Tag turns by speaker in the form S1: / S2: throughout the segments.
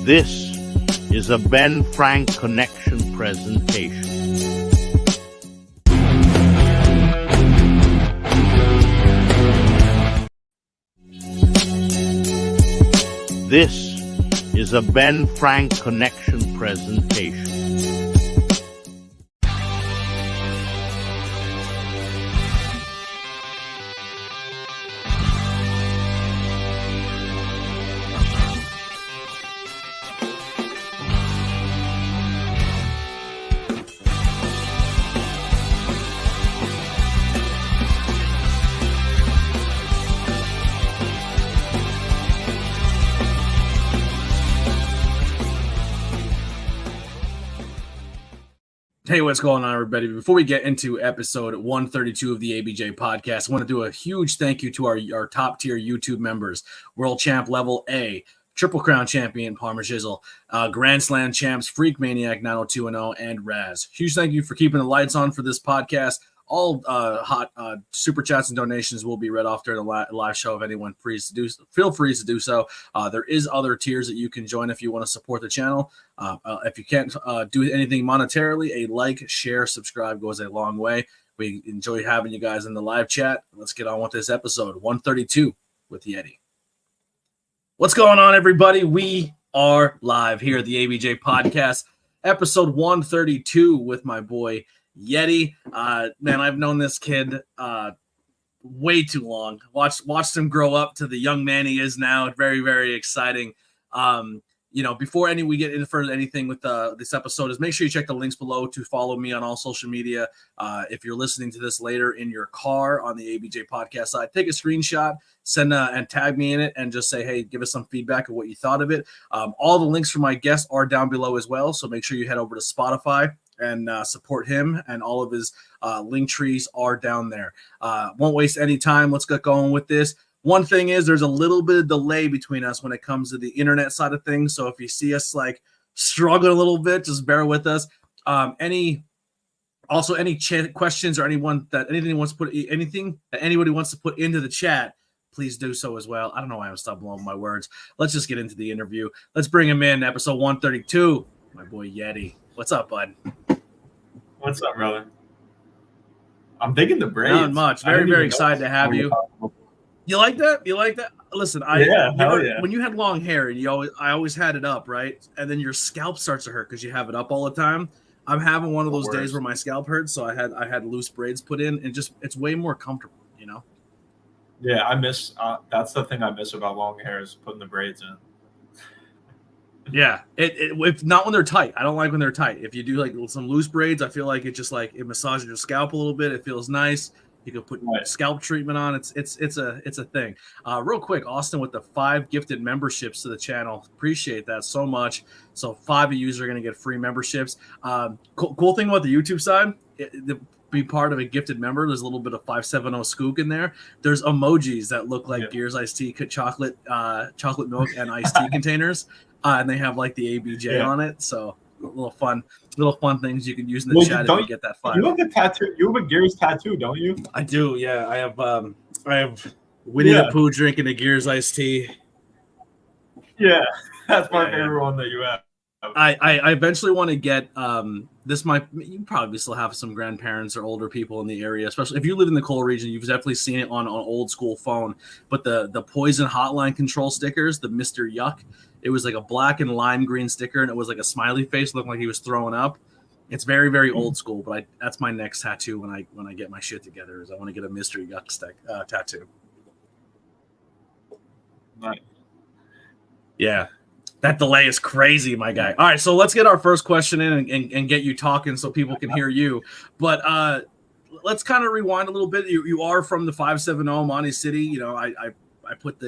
S1: This is a Ben Frank Connection presentation. This is a Ben Frank Connection presentation.
S2: Hey, what's going on, everybody? Before we get into episode 132 of the ABJ Podcast, I want to do a huge thank you to our top-tier YouTube members, World Champ Level A, Triple Crown Champion Palmer Shizzle, Grand Slam Champs Freak Maniac 90210, and Raz. Huge thank you for keeping the lights on for this podcast. All hot super chats and donations will be read off during the live show if anyone feel free to do so. There is other tiers that you can join if you want to support the channel. If you can't do anything monetarily, a like, share, subscribe goes a long way. We enjoy having you guys in the live chat. Let's get on with this episode 132 with Yeddi. What's going on, everybody? We are live here at the ABJ Podcast, episode 132 with my boy Yeddi. Man, I've known this kid way too long. Watched him grow up to the young man he is now. Very, very exciting. Before we get into further anything with this episode, is make sure you check the links below to follow me on all social media. If you're listening to this later in your car on the ABJ Podcast side, take a screenshot, send and tag me in it, and just say, hey, give us some feedback of what you thought of it. All the links for my guests are down below as well, so make sure you head over to Spotify and support him, and all of his link trees are down there. Won't waste any time. Let's get going with this. One thing is there's a little bit of delay between us when it comes to the internet side of things. So if you see us struggling a little bit, just bear with us. Any questions or anything that anybody wants to put into the chat, please do so as well. I don't know why I'm stumbling over my words. Let's just get into the interview. Let's bring him in. Episode 132. My boy Yeddi. What's up, bud?
S3: What's up, brother? I'm digging the braids.
S2: Not much. Very, very excited to have you. You like that? Listen, when you had long hair and I always had it up, right? And then your scalp starts to hurt because you have it up all the time. I'm having one of those days where my scalp hurts, so I had loose braids put in, and just it's way more comfortable, you know?
S3: Yeah, I miss that's the thing I miss about long hair is putting the braids in.
S2: Yeah, if not when they're tight. I don't like when they're tight. If you do some loose braids, I feel like it just it massages your scalp a little bit. It feels nice. You can put scalp treatment on. It's a thing. Real quick, Austin with the 5 gifted memberships to the channel. Appreciate that so much. So 5 of you are going to get free memberships. Cool thing about the YouTube side, be part of a gifted member. There's a little bit of 570 skook in there. There's emojis that look like Gears iced tea, chocolate milk, and iced tea containers. And they have the ABJ on it, so little fun things you can use in the chat if you get that fun.
S3: You have a tattoo. You have a Gears tattoo, don't you?
S2: I do. Yeah, I have Winnie the Pooh drinking a Gears iced tea.
S3: Yeah, that's my favorite one that you have.
S2: I eventually want to get you probably still have some grandparents or older people in the area, especially if you live in the coal region. You've definitely seen it on an old school phone. But the poison hotline control stickers, the Mr. Yuck, it was a black and lime green sticker, and it was a smiley face looking like he was throwing up. It's very, very old school, but that's my next tattoo when I get my shit together. Is I want to get a Mr. Yuck tattoo.
S3: Nice.
S2: Yeah. That delay is crazy, my guy. All right, so let's get our first question in and get you talking so people can hear you. But let's kind of rewind a little bit. You are from the 570 Monty City. You know, I put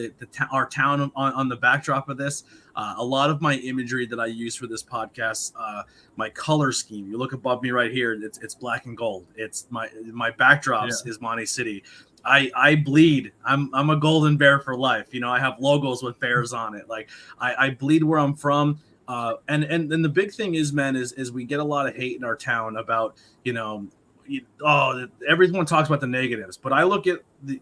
S2: our town on the backdrop of this. A lot of my imagery that I use for this podcast, my color scheme. You look above me right here. It's black and gold. It's my backdrops is Monty City. I bleed. I'm a golden bear for life. You know, I have logos with bears on it. I bleed where I'm from. And the big thing is, man, is we get a lot of hate in our town about, everyone talks about the negatives, but I look at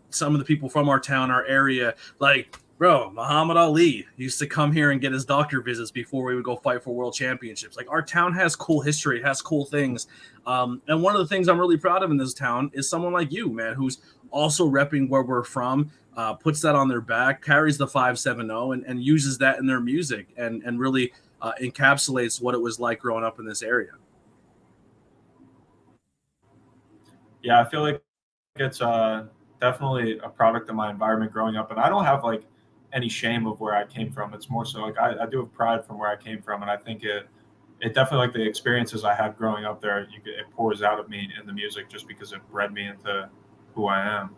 S2: some of the people from our town, our area, like Bro, Muhammad Ali used to come here and get his doctor visits before we would go fight for world championships. Like, our town has cool history, it has cool things. And one of the things I'm really proud of in this town is someone like you, man, who's also repping where we're from, puts that on their back, carries the 570 and uses that in their music and really encapsulates what it was like growing up in this area.
S3: Yeah, I feel like it's definitely a product of my environment growing up, and I don't have like any shame of where I came from. It's more so like I do have pride from where I came from, and I think it definitely, like, the experiences I had growing up there, it pours out of me in the music just because it bred me into who I am.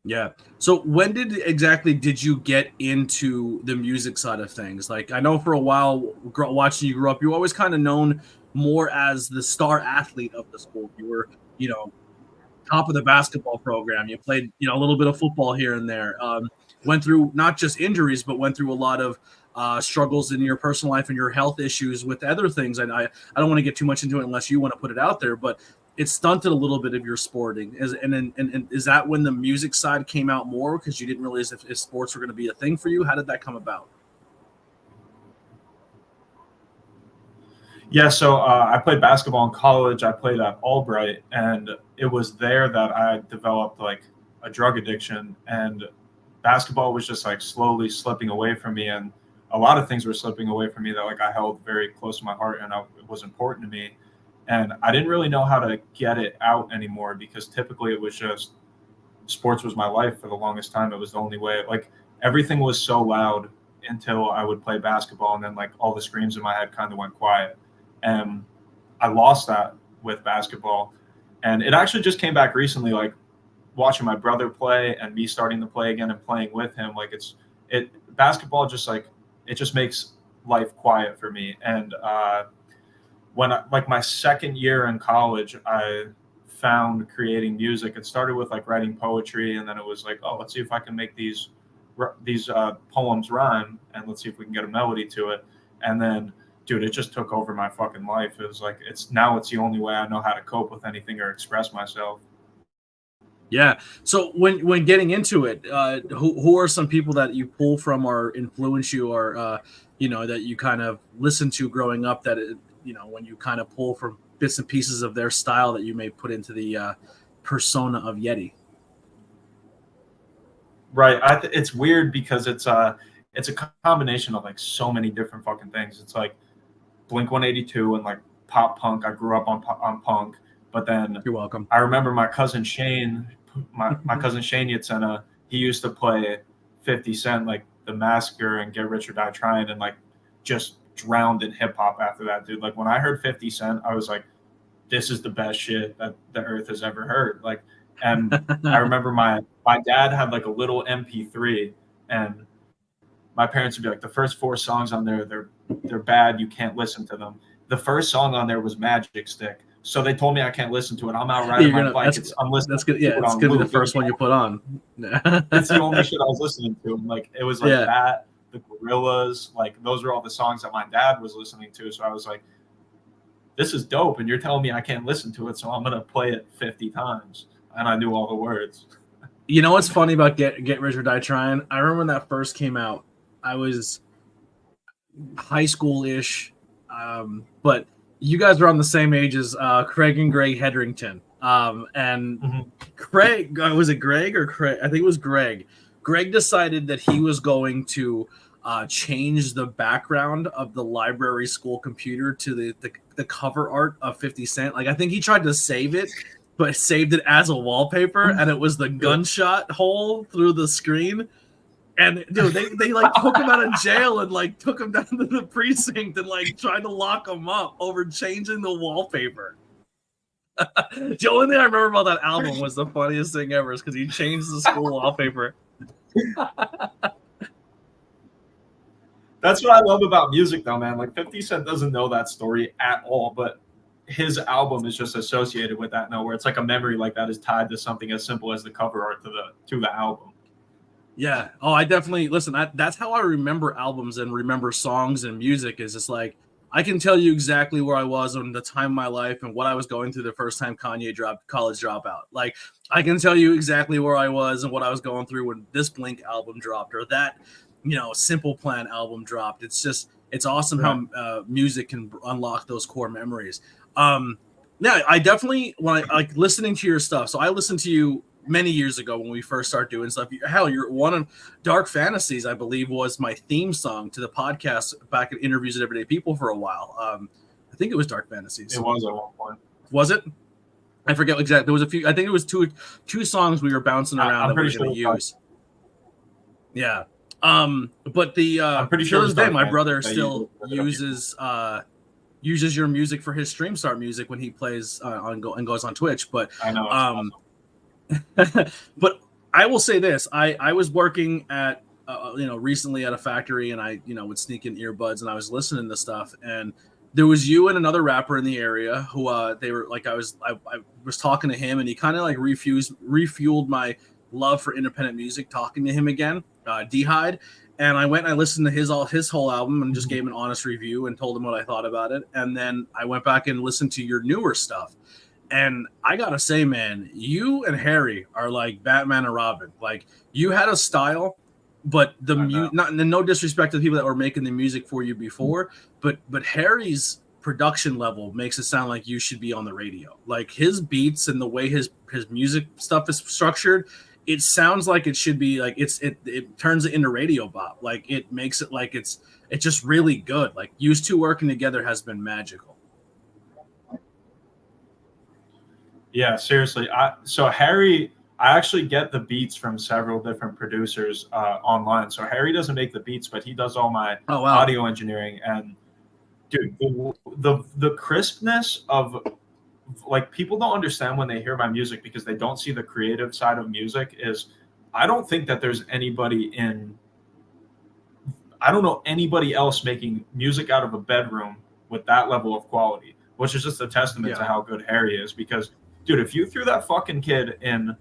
S2: Yeah. So when did you get into the music side of things? Like, I know for a while watching you grow up, you were always kind of known more as the star athlete of the school. You were, top of the basketball program. You played, a little bit of football here and there. Went through not just injuries, but went through a lot of struggles in your personal life and your health issues with other things. And I don't want to get too much into it unless you want to put it out there, but it stunted a little bit of your sporting. And is that when the music side came out more because you didn't realize if sports were going to be a thing for you? How did that come about?
S3: Yeah, so I played basketball in college. I played at Albright, and it was there that I developed like a drug addiction, and basketball was just like slowly slipping away from me, and a lot of things were slipping away from me that like I held very close to my heart and it was important to me, and I didn't really know how to get it out anymore because typically it was just sports was my life for the longest time. It was the only way. Like, everything was so loud until I would play basketball, and then like all the screams in my head kind of went quiet. And I lost that with basketball. And it actually just came back recently, like watching my brother play and me starting to play again and playing with him. Like, basketball just like, it just makes life quiet for me. And when my second year in college, I found creating music. It started with like writing poetry, and then it was like, oh, let's see if I can make these poems rhyme, and let's see if we can get a melody to it. And then, dude, it just took over my fucking life. It was like, it's the only way I know how to cope with anything or express myself.
S2: Yeah. So when getting into it, who are some people that you pull from or influence you, or that you kind of listen to growing up, that when you kind of pull from bits and pieces of their style that you may put into the persona of Yeddi?
S3: Right. It's weird because it's a combination of like so many different fucking things. It's like Blink-182 and like pop punk. I grew up on punk, but then
S2: you're welcome.
S3: I remember my cousin Shane, my cousin Shane Yatsena, he used to play 50 Cent, like The Massacre and Get Rich or Die Trying, and like just drowned in hip hop after that, dude. Like, when I heard 50 Cent, I was like, this is the best shit that the earth has ever heard. Like, and I remember my dad had like a little MP3, and my parents would be like, the first 4 songs on there, they're bad. You can't listen to them. The first song on there was Magic Stick. So they told me I can't listen to it. I'm out riding my bike. I'm listening.
S2: That's good. Yeah, it's gonna be the first one you put on.
S3: It's the only shit I was listening to. And like, it was like that, the Gorillaz, like those were all the songs that my dad was listening to. So I was like, this is dope. And you're telling me I can't listen to it, so I'm gonna play it 50 times. And I knew all the words.
S2: You know what's funny about Get Rich or Die Trying? I remember when that first came out, I was high school-ish, but you guys were on the same age as Craig and Greg Hedrington. Craig, was it Greg or Craig? I think it was Greg. Greg decided that he was going to change the background of the library school computer to the cover art of 50 Cent. Like, I think he tried to save it, but saved it as a wallpaper, and it was the gunshot hole through the screen. And dude, they like took him out of jail and like took him down to the precinct and like tried to lock him up over changing the wallpaper. The only thing I remember about that album was the funniest thing ever is because he changed the school wallpaper.
S3: That's what I love about music, though, man. Like, 50 Cent doesn't know that story at all, but his album is just associated with that now, where it's like a memory like that is tied to something as simple as the cover art to the album.
S2: Yeah. Oh, I definitely listen. That's how I remember albums and remember songs and music. Is just like I can tell you exactly where I was on the time of my life and what I was going through the first time Kanye dropped College Dropout. Like, I can tell you exactly where I was and what I was going through when this Blink album dropped or that, Simple Plan album dropped. It's awesome how music can unlock those core memories. Yeah, I definitely, when I like listening to your stuff. So I listened to you many years ago when we first started doing stuff. Hell, you're one of Dark Fantasies, I believe, was my theme song to the podcast back at Interviews with Everyday People for a while. I think it was Dark Fantasies.
S3: It was at one point.
S2: Was it? I forget exactly. There was a few. I think it was two songs we were bouncing around that we were going to use. Yeah. But I'm pretty sure my brother still uses your music for his Stream Start music when he plays and goes on Twitch. But
S3: I know.
S2: But I will say this: I was working at recently at a factory, and I would sneak in earbuds, and I was listening to stuff, and there was you and another rapper in the area who they were like I was talking to him, and he kind of like refueled my love for independent music, talking to him again, D-Hide. And I went and I listened to his whole album and just gave him an honest review and told him what I thought about it. And then I went back and listened to your newer stuff. And I gotta say, man, you and Harry are like Batman and Robin. Like, you had a style, but no disrespect to the people that were making the music for you before, but Harry's production level makes it sound like you should be on the radio. Like, his beats and the way his music stuff is structured, it sounds like it should be like it turns it into radio bop. Like, it makes it like it's just really good. Like, you two working together has been magical.
S3: Yeah, seriously. So Harry, I actually get the beats from several different producers online. So Harry doesn't make the beats, but he does all my audio engineering. And dude, the crispness of, like, people don't understand when they hear my music because they don't see the creative side of music. Is I don't think that there's anybody I don't know anybody else making music out of a bedroom with that level of quality, which is just a testament to how good Harry is. Because, dude, if you threw that fucking kid in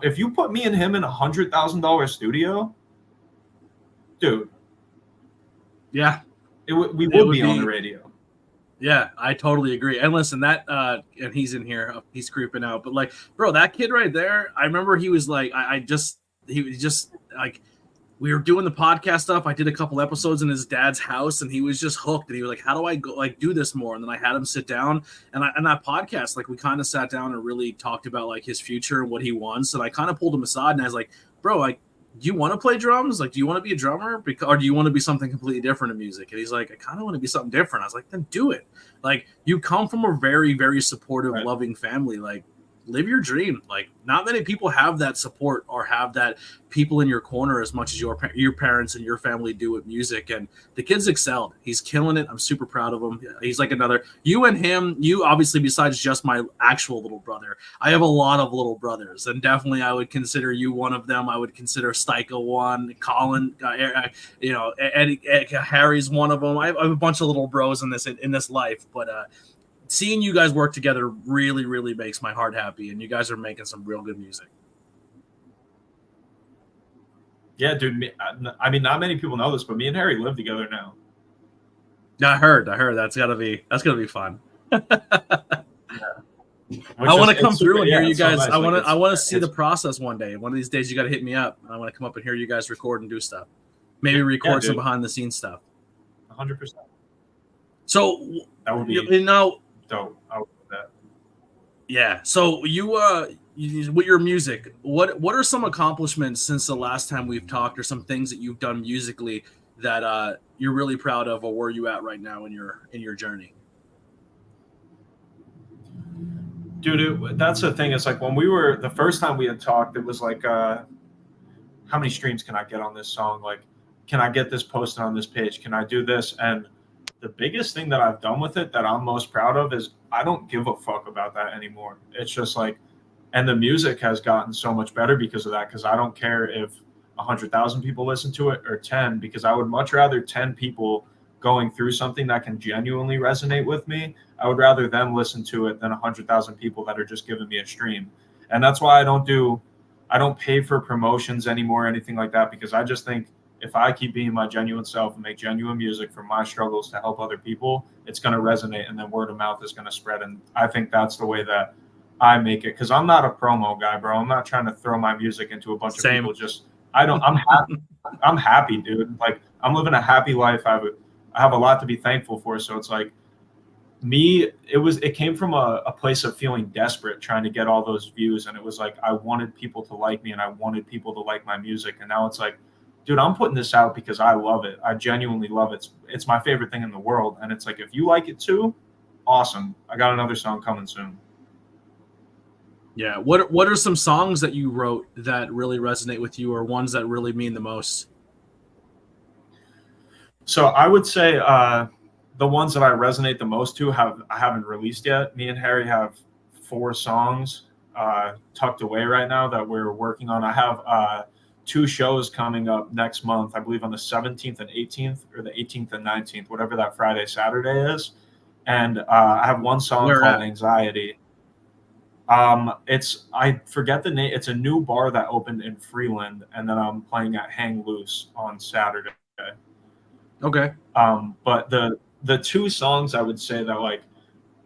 S3: if you put me and him in $100,000 studio, dude, we would be on the radio.
S2: Yeah, I totally agree. And listen, that and he's in here, he's creeping out. But like, bro, that kid right there, I remember he was like, he was just like, we were doing the podcast stuff. I did a couple episodes in his dad's house, and he was just hooked. And he was like, how do I go like do this more? And then I had him sit down, and that podcast, like, we kind of sat down and really talked about like his future and what he wants. And I kind of pulled him aside, and I was like, bro, like, do you want to play drums? Like, do you want to be a drummer? Or do you want to be something completely different in music? And he's like, I kind of want to be something different. I was like, then do it. Like, you come from a very, very supportive, loving family. Like, live your dream. Like, not many people have that support or have that people in your corner as much as your parents and your family do with music. And the kid's excelled. He's killing it. I'm super proud of him. He's like you and him, you obviously, besides just my actual little brother, I have a lot of little brothers, and definitely I would consider you one of them. I would consider Styka one, Colin, Eddie, Harry's one of them. I have a bunch of little bros in this life, but seeing you guys work together really, really makes my heart happy, and you guys are making some real good music.
S3: Yeah, dude. I mean, not many people know this, but me and Harry live together now.
S2: I heard. That's gotta be fun. I want to come through and hear you guys. So nice. I want to see the process one day. One of these days, you got to hit me up. I want to come up and hear you guys record and do stuff. Maybe record some behind the scenes stuff.
S3: 100%.
S2: So
S3: that would be dope. I would do that.
S2: Yeah. So you with your music, what are some accomplishments since the last time we've talked, or some things that you've done musically that you're really proud of, or where are you at right now in your journey?
S3: Dude, that's the thing. It's like when the first time we had talked, it was like, how many streams can I get on this song? Like, can I get this posted on this page? Can I do this? And the biggest thing that I've done with it that I'm most proud of is I don't give a fuck about that anymore. It's just like, and the music has gotten so much better because of that, because I don't care if 100,000 people listen to it or 10, because I would much rather 10 people going through something that can genuinely resonate with me. I would rather them listen to it than 100,000 people that are just giving me a stream. And that's why I don't pay for promotions anymore or anything like that, because I just think if I keep being my genuine self and make genuine music from my struggles to help other people, it's going to resonate, and then word of mouth is going to spread. And I think that's the way that I make it, because I'm not a promo guy, bro. I'm not trying to throw my music into a bunch of people. I'm happy, dude. Like, I'm living a happy life. I have a lot to be thankful for. So it's like, it came from a place of feeling desperate, trying to get all those views. And it was like, I wanted people to like me, and I wanted people to like my music. And now it's like, dude, I'm putting this out because I love it. I genuinely love it. It's my favorite thing in the world. And it's like, if you like it too, awesome. I got another song coming soon.
S2: Yeah. What are some songs that you wrote that really resonate with you, or ones that really mean the most?
S3: So I would say the ones that I resonate the most to I haven't released yet. Me and Harry have 4 songs tucked away right now that we're working on. I have 2 shows coming up next month, I believe on the 17th and 18th, or the 18th and 19th, whatever that Friday, Saturday is. And I have one song called Anxiety. I forget the name. It's a new bar that opened in Freeland, and then I'm playing at Hang Loose on Saturday.
S2: Okay.
S3: But the 2 songs I would say that like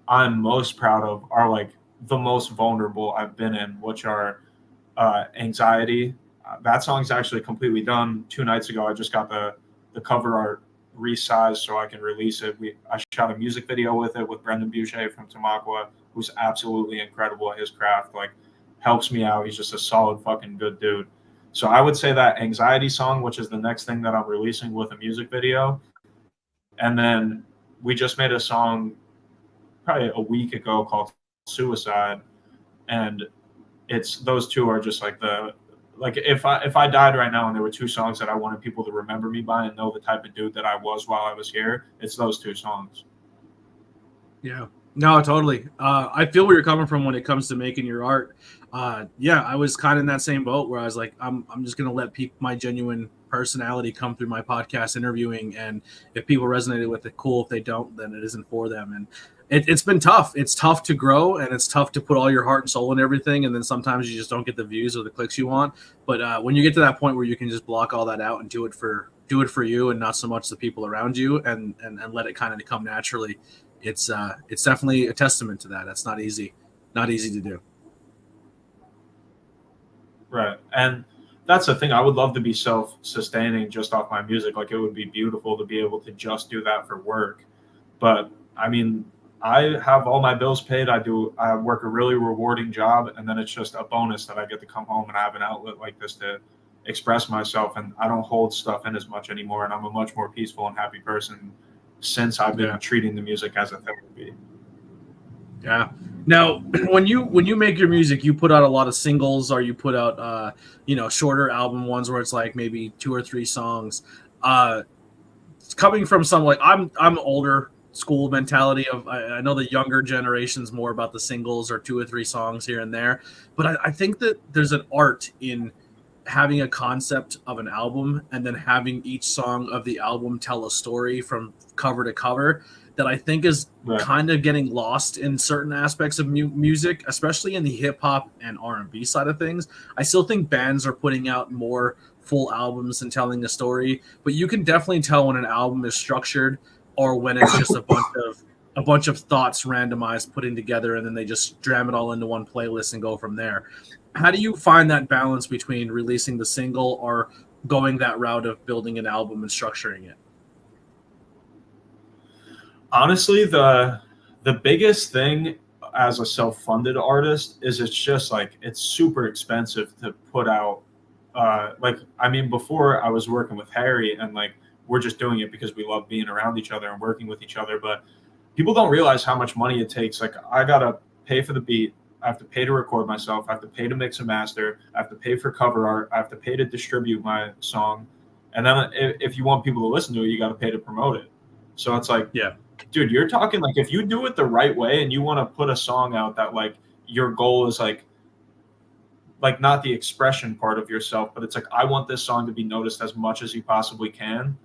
S3: I'm most proud of are like the most vulnerable I've been in, which are Anxiety. That song's actually completely done. 2 nights ago, I just got the cover art resized so I can release it. I shot a music video with it with Brendan Boucher from Tamaqua, who's absolutely incredible at his craft. Like, helps me out. He's just a solid fucking good dude. So I would say that Anxiety song, which is the next thing that I'm releasing with a music video. And then we just made a song probably a week ago called Suicide. And those 2 are just like if I died right now and there were 2 songs that I wanted people to remember me by and know the type of dude that I was while I was here, it's those 2 songs.
S2: Yeah. No, totally. I feel where you're coming from when it comes to making your art. Yeah, I was kind of in that same boat where I was like, I'm just gonna let my genuine personality come through my podcast interviewing, and if people resonated with it, cool. If they don't, then it isn't for them. And it's been tough. It's tough to grow, and it's tough to put all your heart and soul in everything, and then sometimes you just don't get the views or the clicks you want. But when you get to that point where you can just block all that out and do it for you and not so much the people around you, and let it kind of come naturally, it's definitely a testament to that. That's not easy to do.
S3: Right. And that's the thing. I would love to be self-sustaining just off my music. Like, it would be beautiful to be able to just do that for work. But I mean, I have all my bills paid. I work a really rewarding job, and then it's just a bonus that I get to come home and have an outlet like this to express myself, and I don't hold stuff in as much anymore, and I'm a much more peaceful and happy person since I've been treating the music as a therapy.
S2: Yeah. Now, when you make your music, you put out a lot of singles, or you put out shorter album ones where it's like maybe 2 or 3 songs. Coming from some, like, I'm older school mentality of, I know the younger generation's more about the singles or 2 or 3 songs here and there, but I think that there's an art in having a concept of an album and then having each song of the album tell a story from cover to cover that I think is kind of getting lost in certain aspects of music, especially in the hip hop and R&B side of things. I still think bands are putting out more full albums and telling a story, but you can definitely tell when an album is structured or when it's just a bunch of thoughts randomized, putting together, and then they just jam it all into one playlist and go from there. How do you find that balance between releasing the single or going that route of building an album and structuring it?
S3: Honestly, the biggest thing as a self-funded artist is it's just like, it's super expensive to put out. Before I was working with Harry, and like, we're just doing it because we love being around each other and working with each other. But people don't realize how much money it takes. Like, I got to pay for the beat. I have to pay to record myself. I have to pay to mix and master. I have to pay for cover art. I have to pay to distribute my song. And then if you want people to listen to it, you got to pay to promote it. So it's like, dude, you're talking like, if you do it the right way and you want to put a song out that like your goal is like not the expression part of yourself, but it's like, I want this song to be noticed as much as you possibly can.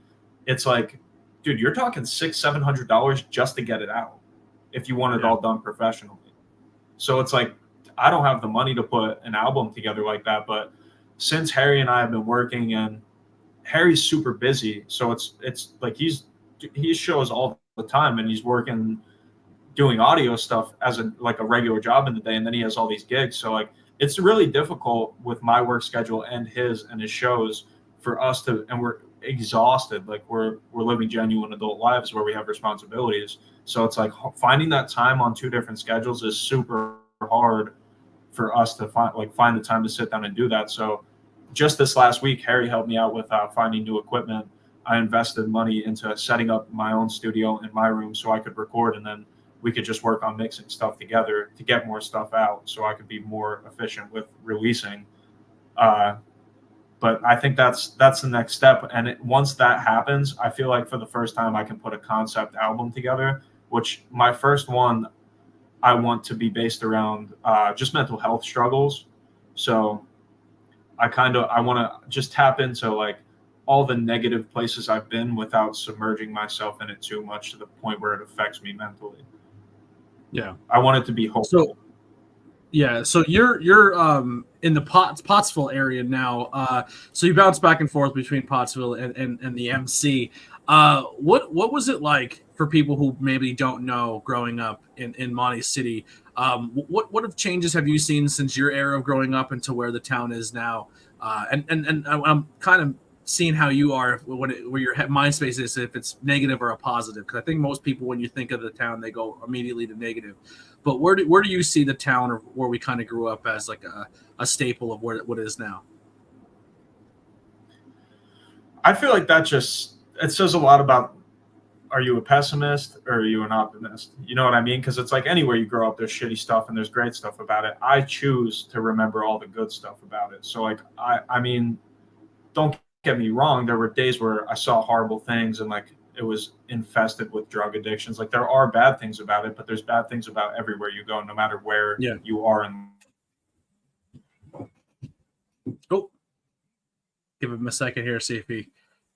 S3: It's like, dude, you're talking $600-700 just to get it out if you want it all done professionally. So it's like, I don't have the money to put an album together like that. But since Harry and I have been working, and Harry's super busy, so it's like he shows all the time, and he's working doing audio stuff as a regular job in the day, and then he has all these gigs. So like it's really difficult with my work schedule and his shows for us to, and we're exhausted. Like we're living genuine adult lives where we have responsibilities. So it's like finding that time on two different schedules is super hard for us to find the time to sit down and do that. So just this last week, Harry helped me out with finding new equipment. I invested money into setting up my own studio in my room so I could record, and then we could just work on mixing stuff together to get more stuff out so I could be more efficient with releasing. But I think that's the next step. And once that happens, I feel like for the first time I can put a concept album together, which my first one, I want to be based around just mental health struggles. So I want to just tap into like all the negative places I've been without submerging myself in it too much to the point where it affects me mentally.
S2: Yeah.
S3: I want it to be hopeful.
S2: So you're in the Pottsville area now. So you bounce back and forth between Pottsville and the MC. What was it like for people who maybe don't know growing up in Monty City? What changes have you seen since your era of growing up into where the town is now? And I'm kind of seeing how you are where your mind space is, if it's negative or a positive, because I think most people, when you think of the town, they go immediately to negative. But where do you see the town, or where we kind of grew up, as like a staple of what it is now?
S3: I feel like it says a lot about, are you a pessimist or are you an optimist? You know what I mean? Because it's like anywhere you grow up, there's shitty stuff and there's great stuff about it. I choose to remember all the good stuff about it. So like, I mean, don't get me wrong, there were days where I saw horrible things and like it was infested with drug addictions. Like there are bad things about it, but there's bad things about everywhere you go, no matter where you are.
S2: Oh, give him a second here, see if he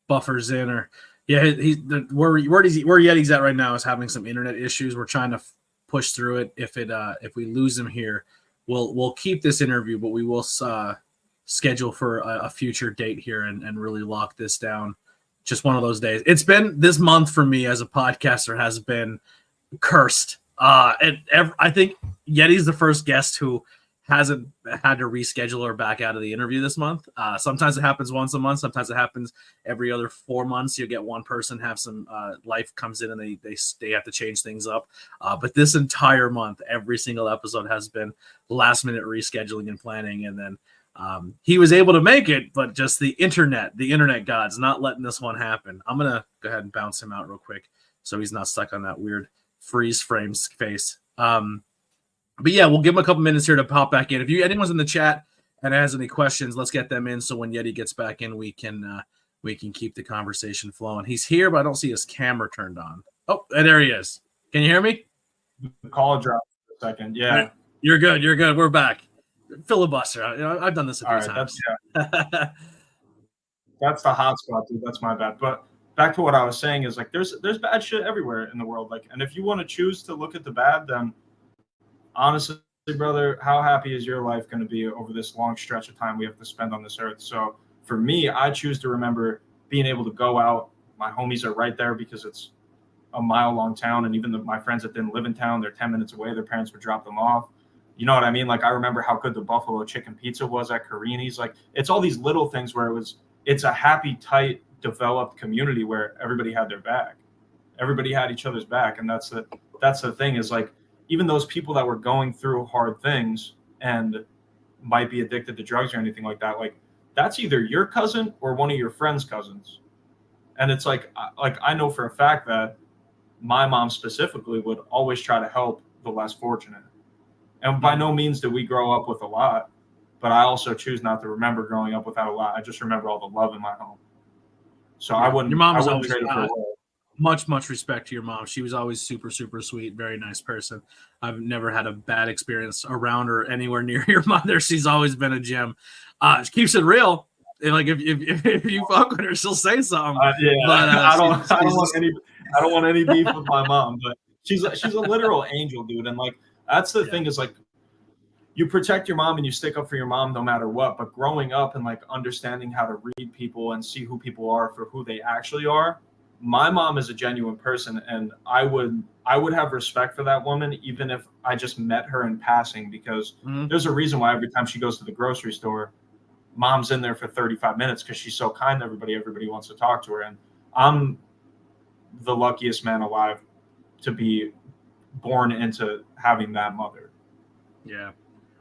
S2: buffers in. Or where Yeddi's at right now is having some internet issues. We're trying to push through it. If we lose him here, we'll keep this interview, but we will schedule for a future date here and really lock this down. Just one of those days. It's been this month for me as a podcaster has been cursed. I think Yeddi's the first guest who hasn't had to reschedule or back out of the interview this month. Sometimes it happens once a month. Sometimes it happens every other 4 months. You'll get one person have some life comes in and they have to change things up. But this entire month, every single episode has been last minute rescheduling and planning. And then he was able to make it, but just the internet gods not letting this one happen. I'm going to go ahead and bounce him out real quick so he's not stuck on that weird freeze frame face. But yeah, we'll give him a couple minutes here to pop back in. If anyone's in the chat and has any questions, let's get them in. So when Yeddi gets back in, we can keep the conversation flowing. He's here, but I don't see his camera turned on. Oh, and there he is. Can you hear me?
S3: The call dropped for a second. Yeah.
S2: You're good. We're back. Filibuster. I've done this a few times.
S3: That's the hot spot, dude. That's my bad. But back to what I was saying is like there's bad shit everywhere in the world. Like, and if you want to choose to look at the bad, then honestly, brother, how happy is your life going to be over this long stretch of time we have to spend on this earth? So for me, I choose to remember being able to go out. My homies are right there because it's a mile-long town, and even my friends that didn't live in town, they're 10 minutes away. Their parents would drop them off. You know what I mean? Like, I remember how good the buffalo chicken pizza was at Carini's. Like, it's all these little things where it's a happy, tight, developed community where everybody had their back. Everybody had each other's back. And that's the thing is, like, even those people that were going through hard things and might be addicted to drugs or anything like that, like, that's either your cousin or one of your friend's cousins. And it's like I know for a fact that my mom specifically would always try to help the less fortunate. And by no means did we grow up with a lot, but I also choose not to remember growing up without a lot. I just remember all the love in my home. So I wouldn't.
S2: Your mom was
S3: always
S2: trade it for much respect to your mom. She was always super, super sweet, very nice person. I've never had a bad experience around her anywhere near your mother. She's always been a gem. She keeps it real. Like if you fuck with her, she'll say something.
S3: But I don't want any beef with my mom. But she's a literal angel, dude. And like that's the thing is like you protect your mom and you stick up for your mom no matter what. But growing up and like understanding how to read people and see who people are for who they actually are, my mom is a genuine person, and I would have respect for that woman even if I just met her in passing, because there's a reason why every time she goes to the grocery store, mom's in there for 35 minutes because she's so kind to everybody. Everybody wants to talk to her, and I'm the luckiest man alive to be born into having that mother.
S2: Yeah.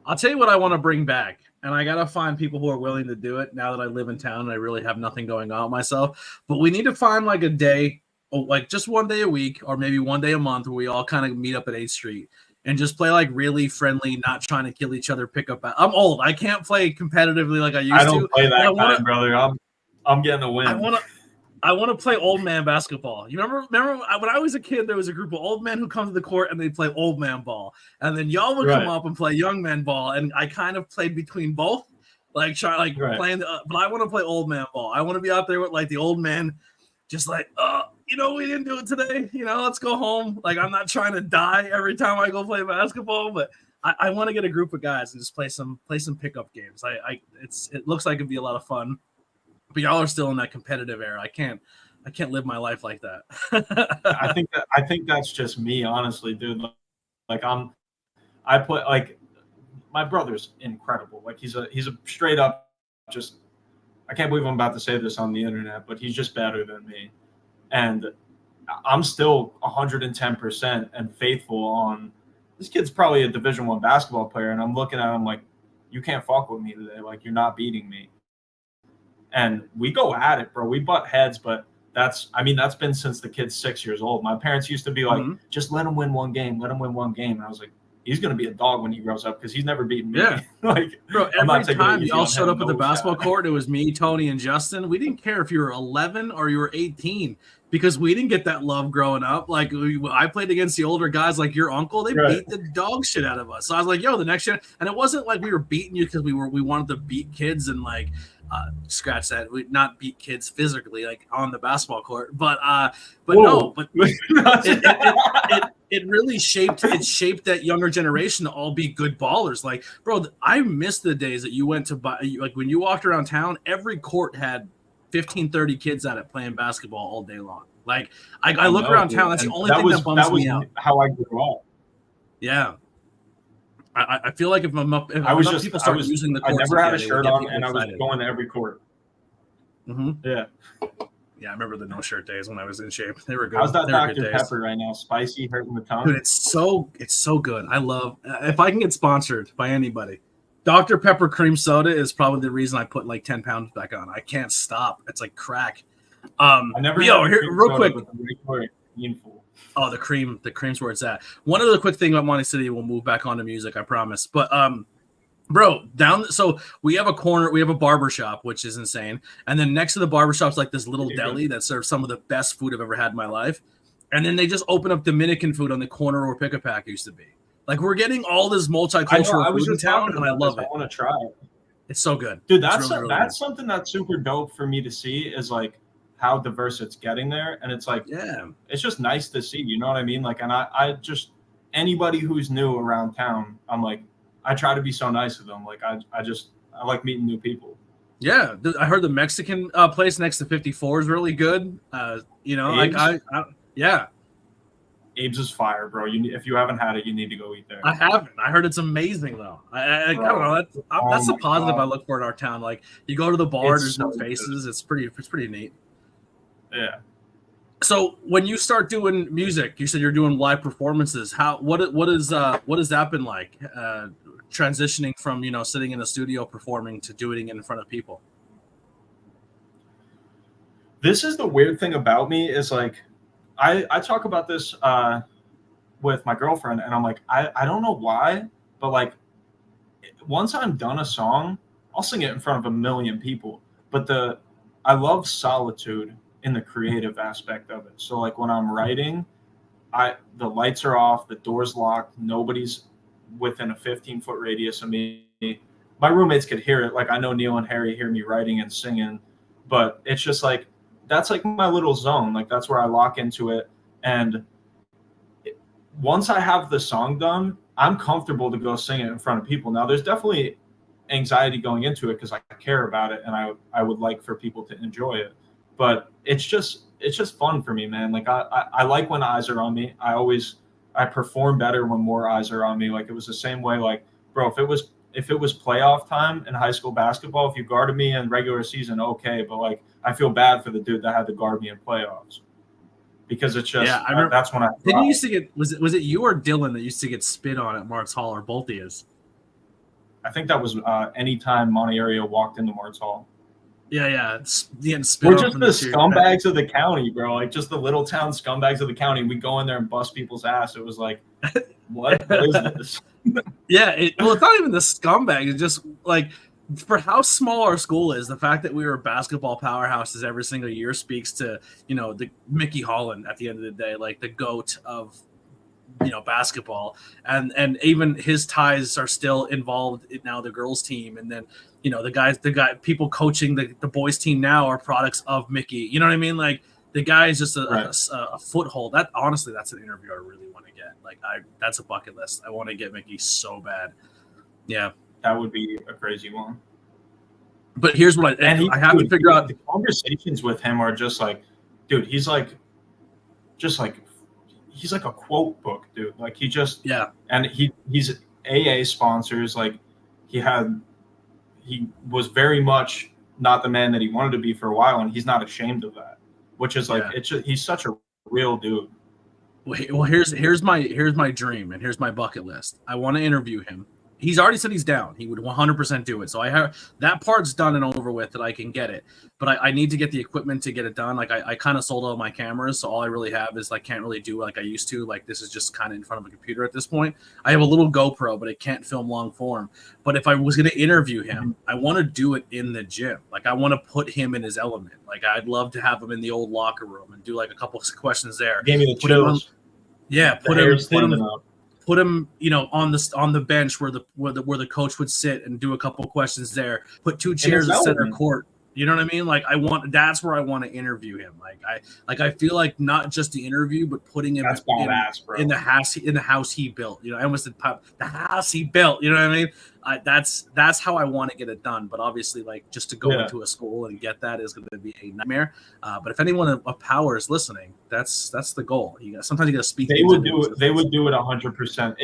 S2: I'll tell you what I want to bring back, and I got to find people who are willing to do it now that I live in town and I really have nothing going on with myself. But we need to find like a day, like just one day a week or maybe one day a month where we all kind of meet up at 8th Street and just play like really friendly, not trying to kill each other, pick up. I'm old. I can't play competitively like I used to.
S3: I don't play that kind, brother. I'm getting a win.
S2: I want to play old man basketball. You remember when I was a kid, there was a group of old men who come to the court and they play old man ball. And then y'all would come up and play young man ball. And I kind of played between both, like playing, but I want to play old man ball. I want to be out there with like the old man, just like, we didn't do it today. Let's go home. Like, I'm not trying to die every time I go play basketball, but I want to get a group of guys and just play some pickup games. It looks like it'd be a lot of fun. But y'all are still in that competitive era. I can't live my life like that.
S3: I think that's just me, honestly, dude. Like I play, like, my brother's incredible. Like he's a straight up, just, I can't believe I'm about to say this on the internet, but he's just better than me. And I'm still 110% and faithful on, this kid's probably a Division I basketball player. And I'm looking at him like, you can't fuck with me today. Like, you're not beating me. And we go at it, bro. We butt heads, but that's been since the kid's 6 years old. My parents used to be like, just let him win one game. Let him win one game. And I was like, he's going to be a dog when he grows up because he's never beaten me.
S2: Yeah.
S3: Like,
S2: bro, every time y'all showed up at the basketball court, it was me, Tony, and Justin. We didn't care if you were 11 or you were 18 because we didn't get that love growing up. Like, I played against the older guys like your uncle. They beat the dog shit out of us. So I was like, yo, the next year. And it wasn't like we were beating you because we wanted to beat kids and like, scratch that. We not beat kids physically, like on the basketball court, but it really shaped that younger generation to all be good ballers. Like, bro, I miss the days that you went to like when you walked around town, every court had 15, 30 kids at it playing basketball all day long. Like, I look around town, that's the only thing that bums me out.
S3: How I grew up.
S2: Yeah. I feel like if people start using the
S3: I
S2: courts,
S3: never had a shirt on, and I was going to every court.
S2: Yeah, I remember the no shirt days when I was in shape. They were good.
S3: How's that Dr. Pepper right now? Spicy, hurting the tongue.
S2: Dude, it's so good. I love if I can get sponsored by anybody. Dr. Pepper cream soda is probably the reason I put like 10 pounds back on. I can't stop. It's like crack.
S3: I never.
S2: Real quick.
S3: Oh,
S2: the cream's where it's at. One other quick thing about Monty City, we'll move back onto music, I promise. But bro, so we have a barber shop, which is insane. And then next to the barber shop's like this little deli that serves some of the best food I've ever had in my life. And then they just open up Dominican food on the corner where Pick a Pack used to be. Like, we're getting all this multicultural food in town, and I love it.
S3: I want to try it.
S2: It's so good.
S3: Dude, that's something that's super dope for me to see is like how diverse it's getting there. And it's like, it's just nice to see, you know what I mean? Like, and I just, anybody who's new around town, I'm like, I try to be so nice to them. Like, I like meeting new people. Yeah.
S2: I heard the Mexican place next to 54 is really good. Yeah.
S3: Abe's is fire, bro. If you haven't had it, you need to go eat there.
S2: I haven't. I heard it's amazing though. I don't know. That's the positive I look for in our town. Like, you go to the bar, there's no faces. It's pretty neat.
S3: Yeah.
S2: So when you start doing music, you said you're doing live performances. What has that been like? Transitioning from sitting in a studio performing to doing it in front of people.
S3: This is the weird thing about me is like I talk about this with my girlfriend, and I'm like I don't know why, but like once I'm done a song, I'll sing it in front of a million people. But I love solitude in the creative aspect of it. So like when I'm writing, the lights are off, the door's locked, nobody's within a 15-foot radius of me. My roommates could hear it. Like, I know Neil and Harry hear me writing and singing, but it's just like, that's like my little zone. Like, that's where I lock into it. And once I have the song done, I'm comfortable to go sing it in front of people. Now, there's definitely anxiety going into it because I care about it and I would like for people to enjoy it. But it's just fun for me, man. Like I like when eyes are on me. I perform better when more eyes are on me. Like it was the same way. Like, bro, if it was playoff time in high school basketball, if you guarded me in regular season, okay. But like I feel bad for the dude that had to guard me in playoffs. Because it's just
S2: I remember,
S3: that's when I
S2: didn't you used to get was it you or Dylan that used to get spit on at Marks Hall, or both of you?
S3: I think that was anytime Monteario walked into Marks Hall.
S2: Yeah, spit.
S3: We're just the scumbags of the county, bro. Like just the little town scumbags of the county. We go in there and bust people's ass. It was like, what is this?
S2: Yeah, it's not even the scumbag. It's just like, for how small our school is, the fact that we were basketball powerhouses every single year speaks to, the Mickey Holland at the end of the day, like the GOAT of, basketball. And even his ties are still involved in now the girls team. And then, people coaching the boys team now are products of Mickey. You know what I mean? Like the guy is just a foothold. That honestly, that's an interview I really want to get. Like that's a bucket list. I want to get Mickey so bad. Yeah.
S3: That would be a crazy one.
S2: But here's what I have to figure out.
S3: The conversations with him are just like, dude, he's like a quote book, dude. Like he just, and he's AA sponsors. Like he was very much not the man that he wanted to be for a while. And he's not ashamed of that, which is like, he's such a real dude.
S2: Well, here's my dream and here's my bucket list. I want to interview him. He's already said he's down. He would 100% do it. So I have that part's done and over with that I can get it. But I need to get the equipment to get it done. Like I kind of sold all my cameras. So all I really have is like can't really do like I used to. Like this is just kind of in front of a computer at this point. I have a little GoPro, but it can't film long form. But if I was going to interview him, I want to do it in the gym. Like I want to put him in his element. Like I'd love to have him in the old locker room and do like a couple of questions there.
S3: Gave me the chills.
S2: Put him, on the bench where the coach would sit and do a couple of questions there. Put two chairs at center court. You know what I mean? Like that's where I want to interview him. I feel like not just the interview, but putting him in the house he built. I almost said the house he built. You know what I mean? That's how I want to get it done. But obviously, like just to go into a school and get that is going to be a nightmare. But if anyone of power is listening, that's the goal. Sometimes you got to speak.
S3: They would do it. They would do it 100%.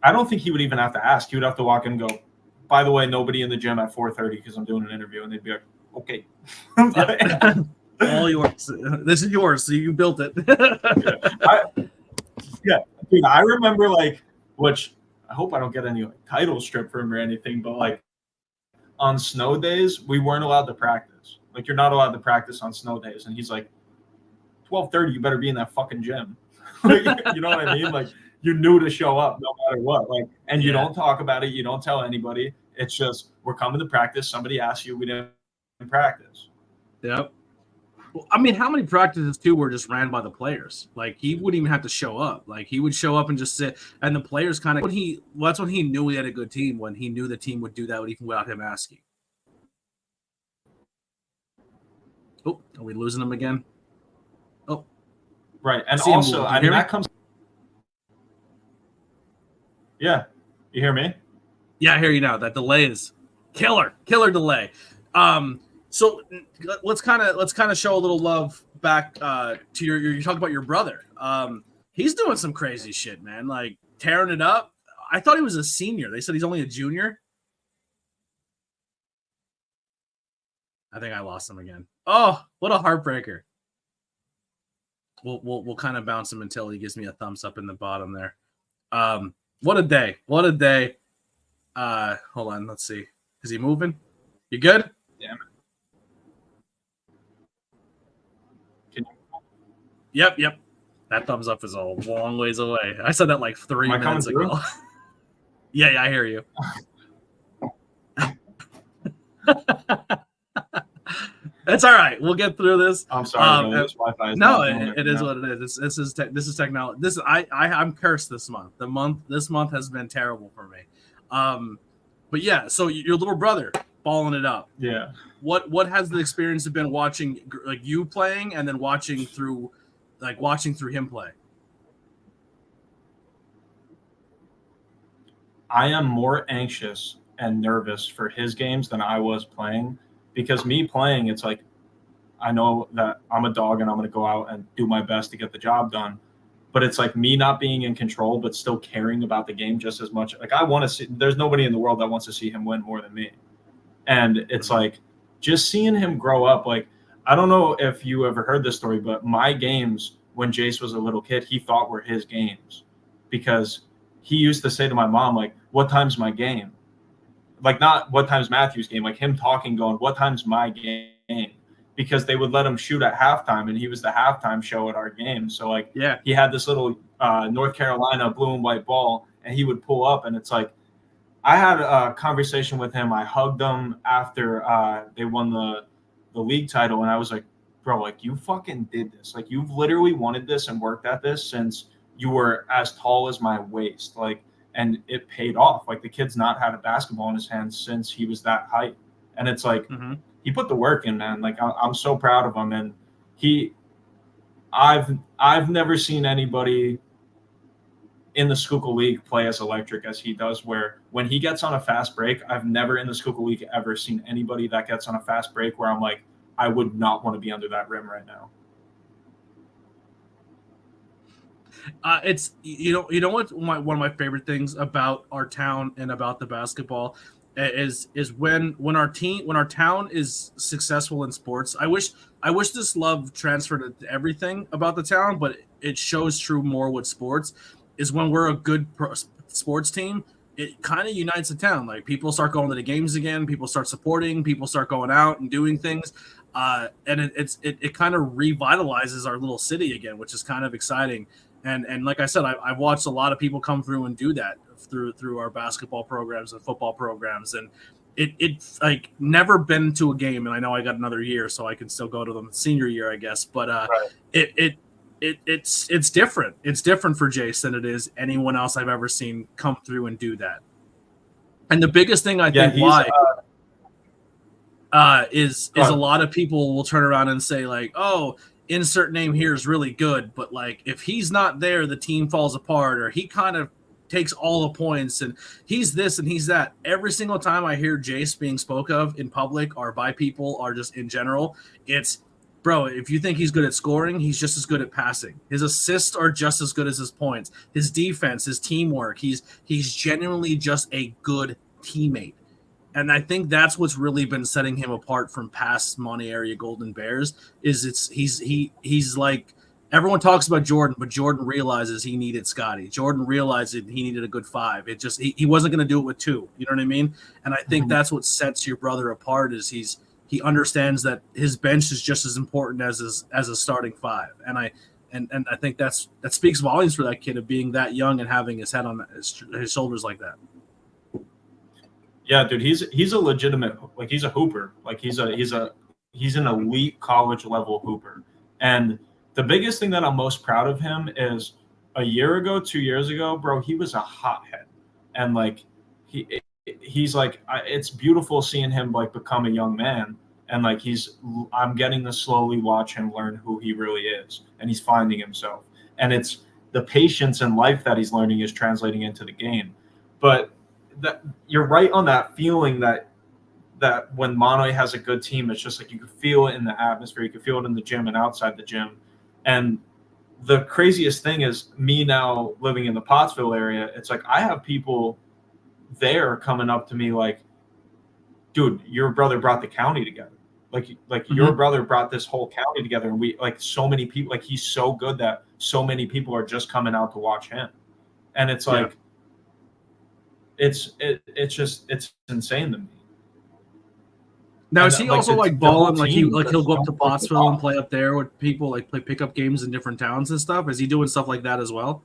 S3: I don't think he would even have to ask. He would have to walk in and go, by the way, nobody in the gym at 4:30 because I'm doing an interview, and they'd be like, okay.
S2: All yours. This is yours, so you built it.
S3: Dude, I remember which I hope I don't get any title strip from him or anything, but like on snow days, we weren't allowed to practice. Like you're not allowed to practice on snow days, and he's like, 12:30, you better be in that fucking gym. You know what I mean? Like you knew to show up no matter what. Like, and you don't talk about it. You don't tell anybody. It's just we're coming to practice. Somebody asks you, we didn't practice.
S2: Yep. Well, I mean, how many practices too were just ran by the players? Like he wouldn't even have to show up. Like he would show up and just sit, and the players kind of that's when he knew he had a good team, when he knew the team would do that even without him asking. Oh, are we losing him again? Oh,
S3: right. And also, I mean, that comes. Yeah, you hear me?
S2: Yeah, I hear you now. That delay is killer delay. So let's kind of show a little love back to you talk about your brother. He's doing some crazy shit, man. Like tearing it up. I thought he was a senior. They said he's only a junior. I think I lost him again. Oh, what a heartbreaker. We'll kind of bounce him until he gives me a thumbs up in the bottom there. What a day. What a day. Hold on. Let's see. Is he moving? You good?
S3: Yeah.
S2: Yep. That thumbs up is a long ways away. I said that like 3 minutes ago. Yeah, I hear you. It's all right. We'll get through this.
S3: I'm sorry. This Wi-Fi is
S2: it is what it is. This is technology. I'm cursed this month. This month has been terrible for me. But yeah. So your little brother balling it up.
S3: Yeah.
S2: What has the experience been watching like you playing and then watching through him play?
S3: I am more anxious and nervous for his games than I was playing, because me playing, it's like, I know that I'm a dog and I'm going to go out and do my best to get the job done. But it's like me not being in control, but still caring about the game just as much. Like, I want to see, there's nobody in the world that wants to see him win more than me. And it's like, just seeing him grow up. Like, I don't know if you ever heard this story, but my games when Jace was a little kid, he thought were his games, because he used to say to my mom, like, what time's my game? Like, not what time's Matthew's game, like him talking, going, what time's my game? Because they would let him shoot at halftime, and he was the halftime show at our game. So, like,
S2: Yeah.
S3: he had this little North Carolina blue and white ball, and he would pull up, and it's like, I had a conversation with him. I hugged him after they won the league title, and I was like, bro, like, you fucking did this. Like, you've literally wanted this and worked at this since you were as tall as my waist. Like, and it paid off. Like, the kid's not had a basketball in his hands since he was that height. And it's like, he put the work in, man. Like, I'm so proud of him. And I've never seen anybody in the Schuylkill League play as electric as he does, where when he gets on a fast break, I've never in the Schuylkill League ever seen anybody that gets on a fast break where I'm like, I would not want to be under that rim right now.
S2: It's you know what, one of my favorite things about our town and about the basketball is when our town is successful in sports. I wish this love transferred to everything about the town, but it shows true more with sports. Is when we're a good sports team, it kind of unites the town. Like, people start going to the games again, people start supporting, people start going out and doing things, and it kind of revitalizes our little city again, which is kind of exciting. And like I said, I've watched a lot of people come through and do that through our basketball programs and football programs, and it's like never been to a game. And I know I got another year, so I can still go to them senior year, I guess. But right. It's different. It's different for Jace than it is anyone else I've ever seen come through and do that. And the biggest thing I think why is a lot of people will turn around and say, like, oh, insert name here is really good, but like, if he's not there, the team falls apart, or he kind of takes all the points and he's this and he's that. Every single time I hear Jace being spoke of in public or by people or just in general, it's, bro, if you think he's good at scoring, he's just as good at passing. His assists are just as good as his points. His defense, his teamwork, he's genuinely just a good teammate. And I think that's what's really been setting him apart from past Monty area Golden Bears. Is he's like, everyone talks about Jordan, but Jordan realizes he needed Scotty. Jordan realized he needed a good five. It just he wasn't going to do it with two. You know what I mean? And I think that's what sets your brother apart. Is he understands that his bench is just as important as a starting five. And I think that speaks volumes for that kid, of being that young and having his head on his shoulders like that.
S3: Yeah, dude, he's a legitimate, like, he's a hooper. Like, he's an elite college level hooper. And the biggest thing that I'm most proud of him is 2 years ago, bro, he was a hothead. And like, he's like, it's beautiful seeing him like become a young man. And like, I'm getting to slowly watch him learn who he really is, and he's finding himself. And it's the patience in life that he's learning is translating into the game. But that, you're right on that feeling that when Monterey has a good team, it's just like, you can feel it in the atmosphere, you can feel it in the gym and outside the gym. And the craziest thing is, me now living in the Pottsville area, it's like, I have people there coming up to me like, dude, your brother brought the county together. Like your brother brought this whole county together, and we, like, so many people, like, he's so good that so many people are just coming out to watch him. And it's like, it's insane to me.
S2: Now,
S3: and
S2: is he also like balling? Like, he'll go up to Pottsville
S3: awesome.
S2: And play up there with people, like play pickup games in different towns and stuff? Is he doing stuff like that as well?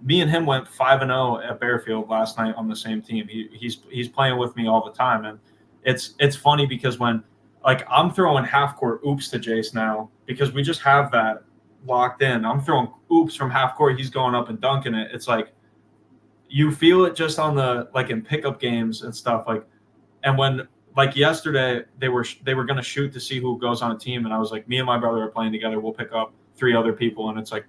S3: Me and him went 5-0 at Bearfield last night on the same team. He's playing with me all the time, and it's funny because when, like, I'm throwing half court oops to Jace now because we just have that locked in. I'm throwing oops from half court. He's going up and dunking it. It's like, you feel it just on the, like, in pickup games and stuff, like. And when, like, yesterday, they were going to shoot to see who goes on a team, and I was like, me and my brother are playing together. We'll pick up 3 other people, and it's like,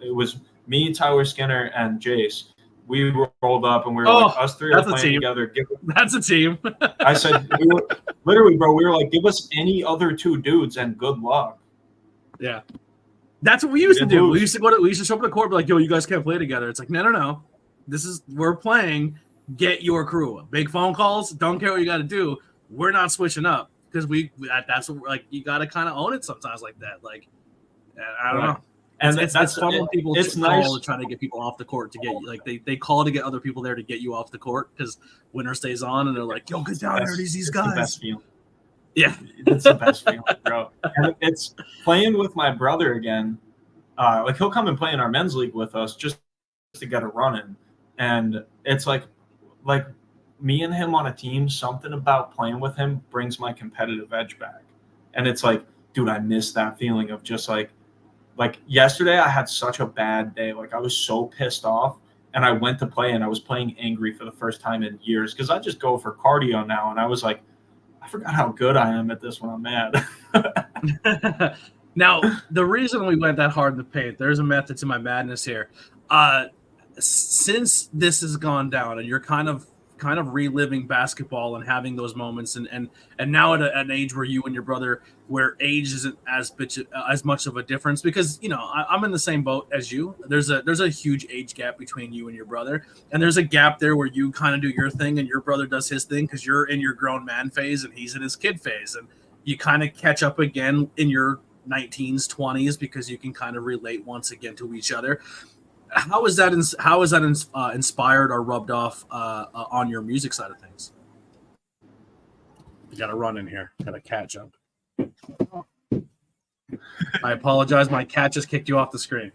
S3: it was me, Tyler Skinner, and Jace. we rolled up and we were like, us three are playing together.
S2: That's a team.
S3: I said, literally, bro, we were like, give us any other two dudes and good luck.
S2: Yeah. That's what we used to do. We used to show up at the court and be like, yo, you guys can't play together. It's like, no. We're playing. Get your crew. Big phone calls. Don't care what you got to do. We're not switching up because that's what like you got to kind of own it sometimes like that. Like, I don't know. And it's fun when people call to try to get people off the court to get like they call to get other people there to get you off the court because winner stays on and they're like, yo, get down here, these guys.
S3: The best feeling.
S2: Yeah,
S3: it's the best feeling, bro. And it's playing with my brother again. Like he'll come and play in our men's league with us just to get a run in, and it's like me and him on a team. Something about playing with him brings my competitive edge back, and it's like, dude, I miss that feeling of just like yesterday I had such a bad day. Like I was so pissed off, and I went to play and I was playing angry for the first time in years because I just go for cardio now, and I was like, I forgot how good I am at this when I'm mad.
S2: Now, the reason we went that hard in the paint, there's a method to my madness here. Since this has gone down and you're kind of reliving basketball and having those moments and now at an age where you and your brother, where age isn't as much of a difference, because I'm in the same boat as you. There's a huge age gap between you and your brother, and there's a gap there where you kind of do your thing and your brother does his thing because you're in your grown man phase and he's in his kid phase, and you kind of catch up again in your 19s, 20s because you can kind of relate once again to each other. How is that inspired or rubbed off on your music side of things? You got to run in here. Got a cat jump. I apologize. My cat just kicked you off the screen.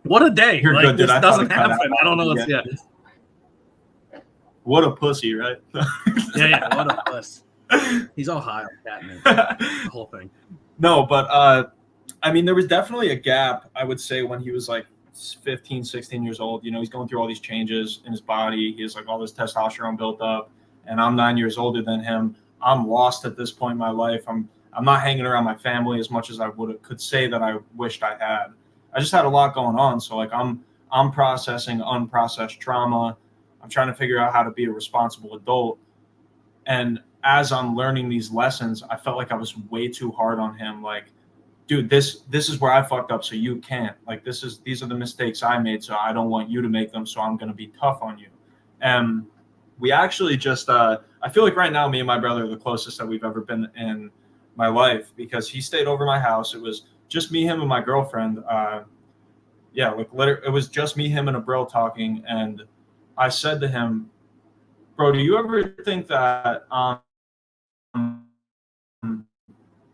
S2: What a day.
S3: You're good,
S2: this doesn't happen. I don't know what's yet.
S3: What a pussy, right?
S2: Yeah. What a puss. He's all high on Catman. The whole thing.
S3: No, but I mean, there was definitely a gap, I would say, when he was like 15, 16 years old. He's going through all these changes in his body. He has like all this testosterone built up, and I'm 9 years older than him. I'm lost at this point in my life. I'm not hanging around my family as much as I could say that I wished I had. I just had a lot going on. So like I'm processing unprocessed trauma. I'm trying to figure out how to be a responsible adult. And as I'm learning these lessons, I felt like I was way too hard on him. Like, dude, this is where I fucked up, so you can't. Like, these are the mistakes I made, so I don't want you to make them, so I'm going to be tough on you. And we actually just, I feel like right now me and my brother are the closest that we've ever been in my life because he stayed over my house. It was just me, him, and my girlfriend. It was just me, him, and a bro talking. And I said to him, bro, do you ever think that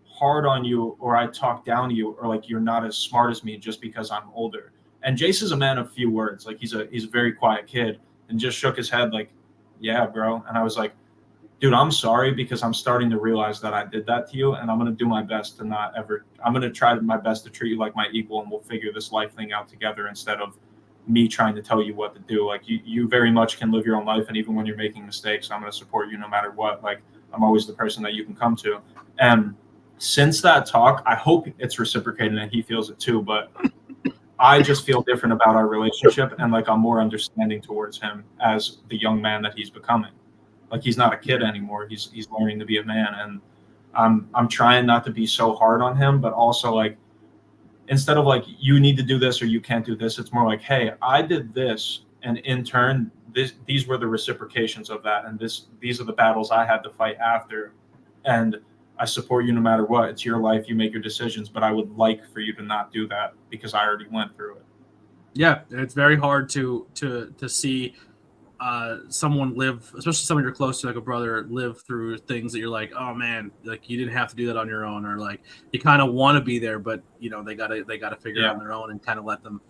S3: hard on you, or I talk down to you, or like you're not as smart as me just because I'm older? And Jace is a man of few words. Like he's a very quiet kid, and just shook his head like, yeah, bro. And I was like, dude, I'm sorry, because I'm starting to realize that I did that to you, and I'm going to do my best to not ever, I'm going to try my best to treat you like my equal, and we'll figure this life thing out together instead of me trying to tell you what to do. Like you very much can live your own life, and even when you're making mistakes, I'm going to support you no matter what. Like I'm always the person that you can come to. And since that talk, I hope it's reciprocated and he feels it too, but I just feel different about our relationship, and like I'm more understanding towards him as the young man that he's becoming. Like he's not a kid anymore. He's learning to be a man, and I'm trying not to be so hard on him, but also like instead of like you need to do this or you can't do this, it's more like, hey, I did this, and in turn these were the reciprocations of that, and these are the battles I had to fight after, and I support you no matter what. It's your life, you make your decisions, but I would like for you to not do that because I already went through it.
S2: Yeah, it's very hard to see someone live, especially someone you're close to, like a brother, live through things that you're like, oh man, like you didn't have to do that on your own, or like you kind of want to be there, but they gotta figure it out on their own, and kind of let them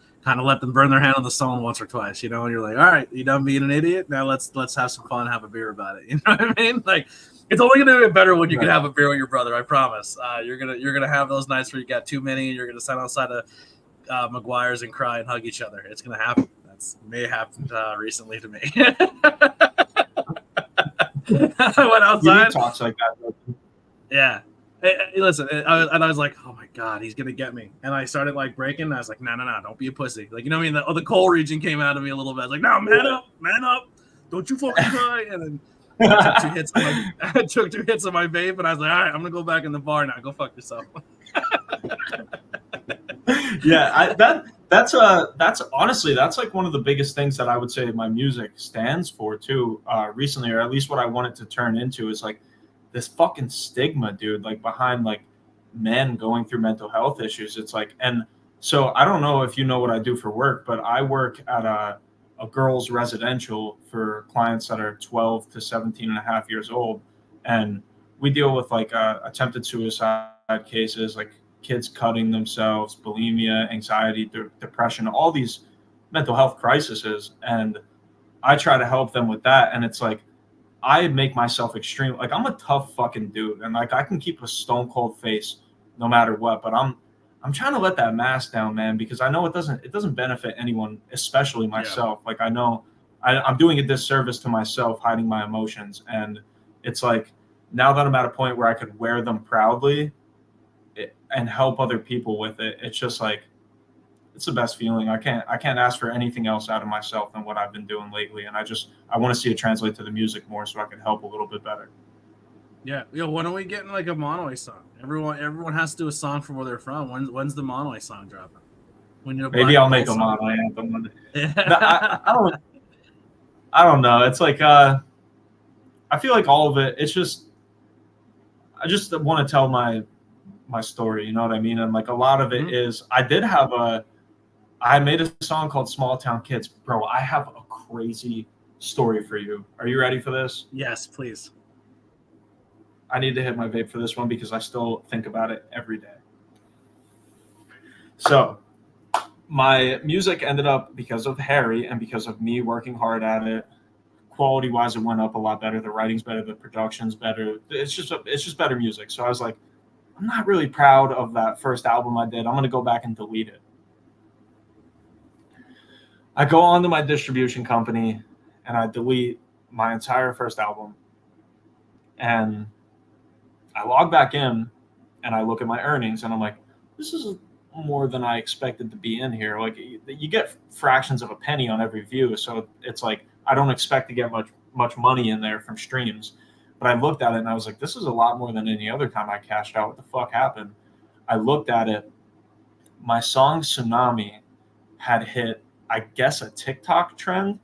S2: burn their hand on the stone once or twice, and you're like, all right, you done being an idiot, now let's have some fun, have a beer about it. You know what I mean? Like it's only gonna get better when you can have a beer with your brother. I promise. You're gonna have those nights where you got too many, and you're gonna sit outside of McGuire's and cry and hug each other. It's gonna happen. May have happened recently to me. I went outside.
S3: Talks like that.
S2: Yeah. Hey, listen, I was like, oh my God, he's gonna get me. And I started like breaking. And I was like, no, don't be a pussy. Like, you know what I mean? The coal region came out of me a little bit. I was like, no, man up, don't you fucking cry. And then I took 2 hits. I took 2 hits of my vape, and I was like, all right, I'm gonna go back in the bar now. Go fuck yourself.
S3: Yeah, that's honestly, that's like one of the biggest things that I would say my music stands for too. Recently, or at least what I want it to turn into, is like this fucking stigma, dude, like behind like men going through mental health issues. It's like, and so I don't know if you know what I do for work, but I work at a girls' residential for clients that are 12 to 17 and a half years old, and we deal with like attempted suicide cases, like kids cutting themselves, bulimia, anxiety, depression, all these mental health crises. And I try to help them with that. And it's like, I make myself extreme. Like, I'm a tough fucking dude. And like, I can keep a stone cold face no matter what, but I'm trying to let that mask down, man, because I know it doesn't benefit anyone, especially myself. Yeah. Like, I know I'm doing a disservice to myself, hiding my emotions. And it's like, now that I'm at a point where I could wear them proudly and help other people with it, it's just like, it's the best feeling. I can't ask for anything else out of myself than what I've been doing lately. And I want to see it translate to the music more so I can help a little bit better. Yeah.
S2: Yo, when are we getting like a Monoway song? Everyone has to do a song from where they're from. When's the Monoway song dropping?
S3: Maybe I'll make a Monoway anthem one day. I don't know. It's like, I feel like all of it, it's just, I just want to tell my story, you know what I mean? And like, a lot of it is, I made a song called Small Town Kids. Bro, I have a crazy story for you. Are you ready for this?
S2: Yes, please.
S3: I need to hit my vape for this one because I still think about it every day. So my music ended up, because of Harry and because of me working hard at it, quality wise, it went up a lot better. The writing's better, the production's better. It's just better music. So I was like, I'm not really proud of that first album I did. I'm going to go back and delete it. I go on to my distribution company and I delete my entire first album. And I log back in and I look at my earnings and I'm like, this is more than I expected to be in here. Like, you get fractions of a penny on every view. So it's like, I don't expect to get much money in there from streams. But I looked at it and I was like, this is a lot more than any other time I cashed out. What the fuck happened? I looked at it. My song Tsunami had hit, I guess, a TikTok trend,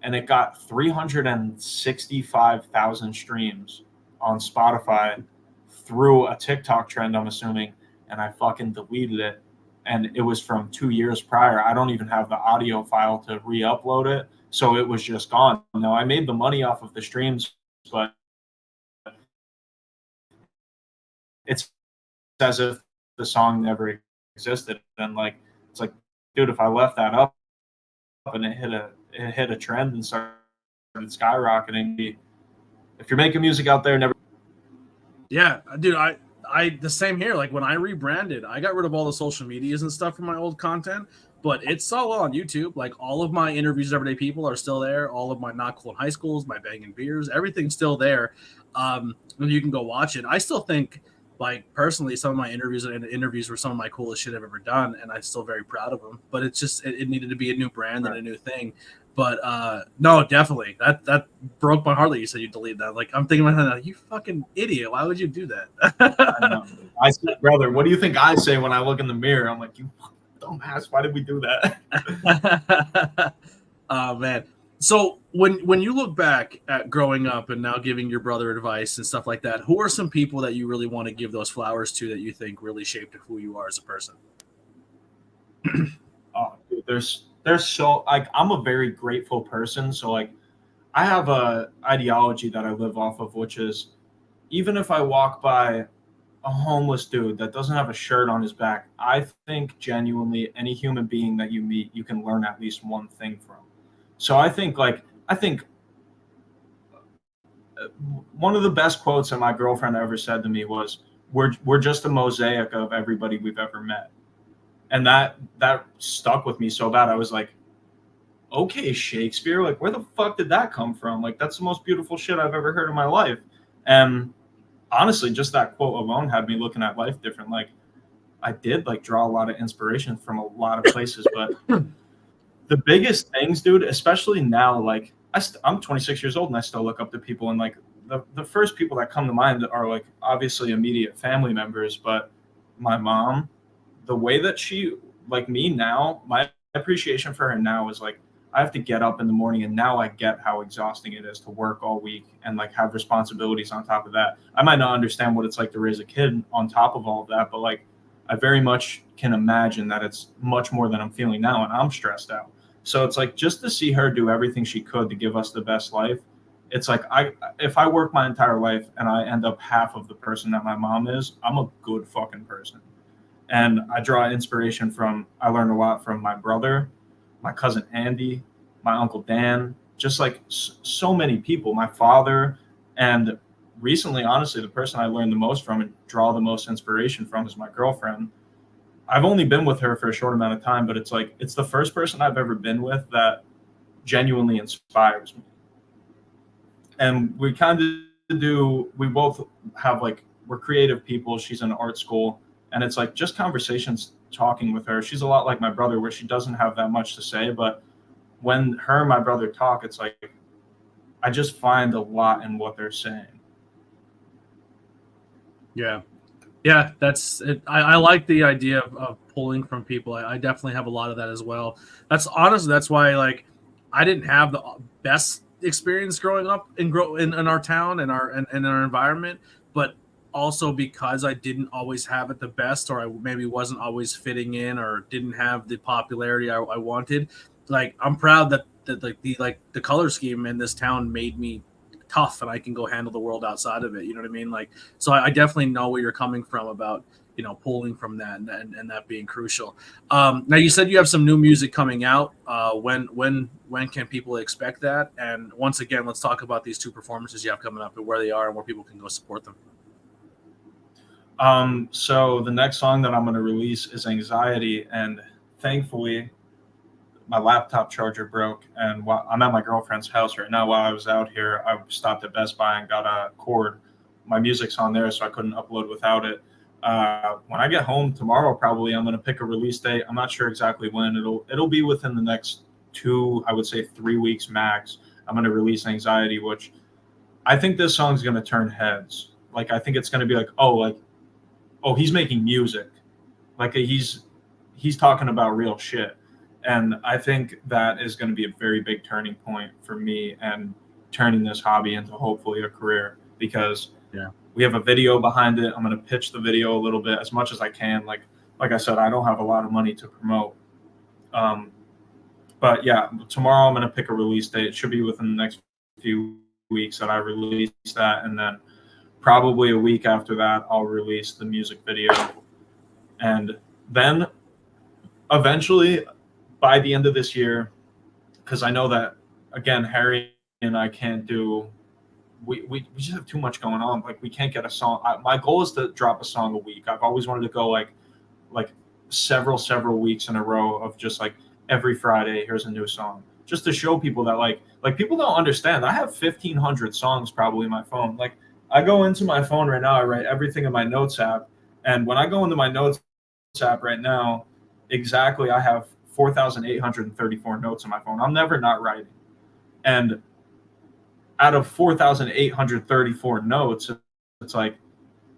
S3: and it got 365,000 streams on Spotify through a TikTok trend, I'm assuming, and I fucking deleted it. And it was from 2 years prior. I don't even have the audio file to re-upload it, so it was just gone. Now, I made the money off of the streams, but it's as if the song never existed. And like, it's like, dude, if I left that up and it hit a trend and started skyrocketing, if you're making music out there, never.
S2: Yeah, dude, I the same here. Like, when I rebranded, I got rid of all the social medias and stuff from my old content, but it's all on YouTube. Like, all of my interviews with everyday people are still there. All of my not cool in high schools, my banging beers, everything's still there. You can go watch it. I still think, like, personally, some of my interviews were some of my coolest shit I've ever done, and I'm still very proud of them. But it's just, it needed to be a new brand and a new thing. But no, definitely, that broke my heart that you said you deleted that. Like, I'm thinking about that, you fucking idiot. Why would you do that?
S3: I know. I said, brother, what do you think I say when I look in the mirror? I'm like, you fucking dumbass. Why did we do that?
S2: Oh, man. So when you look back at growing up and now giving your brother advice and stuff like that, who are some people that you really want to give those flowers to that you think really shaped who you are as a person?
S3: Oh, dude, there's so, like, I'm a very grateful person. So like, I have a ideology that I live off of, which is, even if I walk by a homeless dude that doesn't have a shirt on his back, I think genuinely any human being that you meet, you can learn at least one thing from. So I think one of the best quotes that my girlfriend ever said to me was, we're just a mosaic of everybody we've ever met. And that stuck with me so bad. I was like, okay, Shakespeare, like, where the fuck did that come from? Like, that's the most beautiful shit I've ever heard in my life. And honestly, just that quote alone had me looking at life different. Like, I did like draw a lot of inspiration from a lot of places, but the biggest things, dude, especially now, like I'm 26 years old and I still look up to people, and like the first people that come to mind are like obviously immediate family members, but my mom, the way that she, like me now, my appreciation for her now is like I have to get up in the morning, and now I get how exhausting it is to work all week and like have responsibilities on top of that. I might not understand what it's like to raise a kid on top of all of that, but like I very much can imagine that it's much more than I'm feeling now, and I'm stressed out. So it's like just to see her do everything she could to give us the best life. It's like if I work my entire life and I end up half of the person that my mom is, I'm a good fucking person. And I draw inspiration from, I learned a lot from my brother, my cousin Andy, my uncle Dan, just like so many people, my father. And recently, honestly, the person I learned the most from and draw the most inspiration from is my girlfriend. I've only been with her for a short amount of time, but it's like, it's the first person I've ever been with that genuinely inspires me. And we kind of we both have like, we're creative people. She's in art school. And it's like just conversations talking with her. She's a lot like my brother, where she doesn't have that much to say. But when her and my brother talk, it's like I just find a lot in what they're saying.
S2: Yeah. Yeah, that's it. I like the idea of pulling from people. I definitely have a lot of that as well. That's honestly, that's why like I didn't have the best experience growing up in our town and our environment, but also because I didn't always have it the best, or I maybe wasn't always fitting in, or didn't have the popularity I wanted. Like I'm proud that the color scheme in this town made me tough, and I can go handle the world outside of it. You know what I mean? Like, so I definitely know where you're coming from about, pulling from that and that being crucial. Now you said you have some new music coming out. When can people expect that? And once again, let's talk about these two performances you have coming up and where they are and where people can go support them.
S3: So the next song that I'm going to release is Anxiety, and thankfully my laptop charger broke, and I'm at my girlfriend's house right now. While I was out here, I stopped at Best Buy and got a cord. My music's on there, so I couldn't upload without it. When I get home tomorrow, probably I'm going to pick a release date. I'm not sure exactly when. It'll be within the next 3 weeks max. I'm going to release Anxiety, which I think this song's going to turn heads. Like, I think it's going to be like, oh, he's making music. Like he's talking about real shit. And I think that is going to be a very big turning point for me and turning this hobby into hopefully a career, because we have a video behind it. I'm going to pitch the video a little bit as much as I can. Like I said, I don't have a lot of money to promote. But yeah, tomorrow I'm going to pick a release date. It should be within the next few weeks that I release that. And then probably a week after that, I'll release the music video. And then eventually, by the end of this year, because I know that, again, Harry and I can't do, we just have too much going on. Like, we can't get a song. My goal is to drop a song a week. I've always wanted to go like several weeks in a row of just like every Friday, here's a new song, just to show people that like people don't understand. I have 1,500 songs probably in my phone. Like, I go into my phone right now, I write everything in my notes app. And when I go into my notes app right now, exactly, I have 4,834 notes on my phone. I'm never not writing. And out of 4,834 notes, it's like,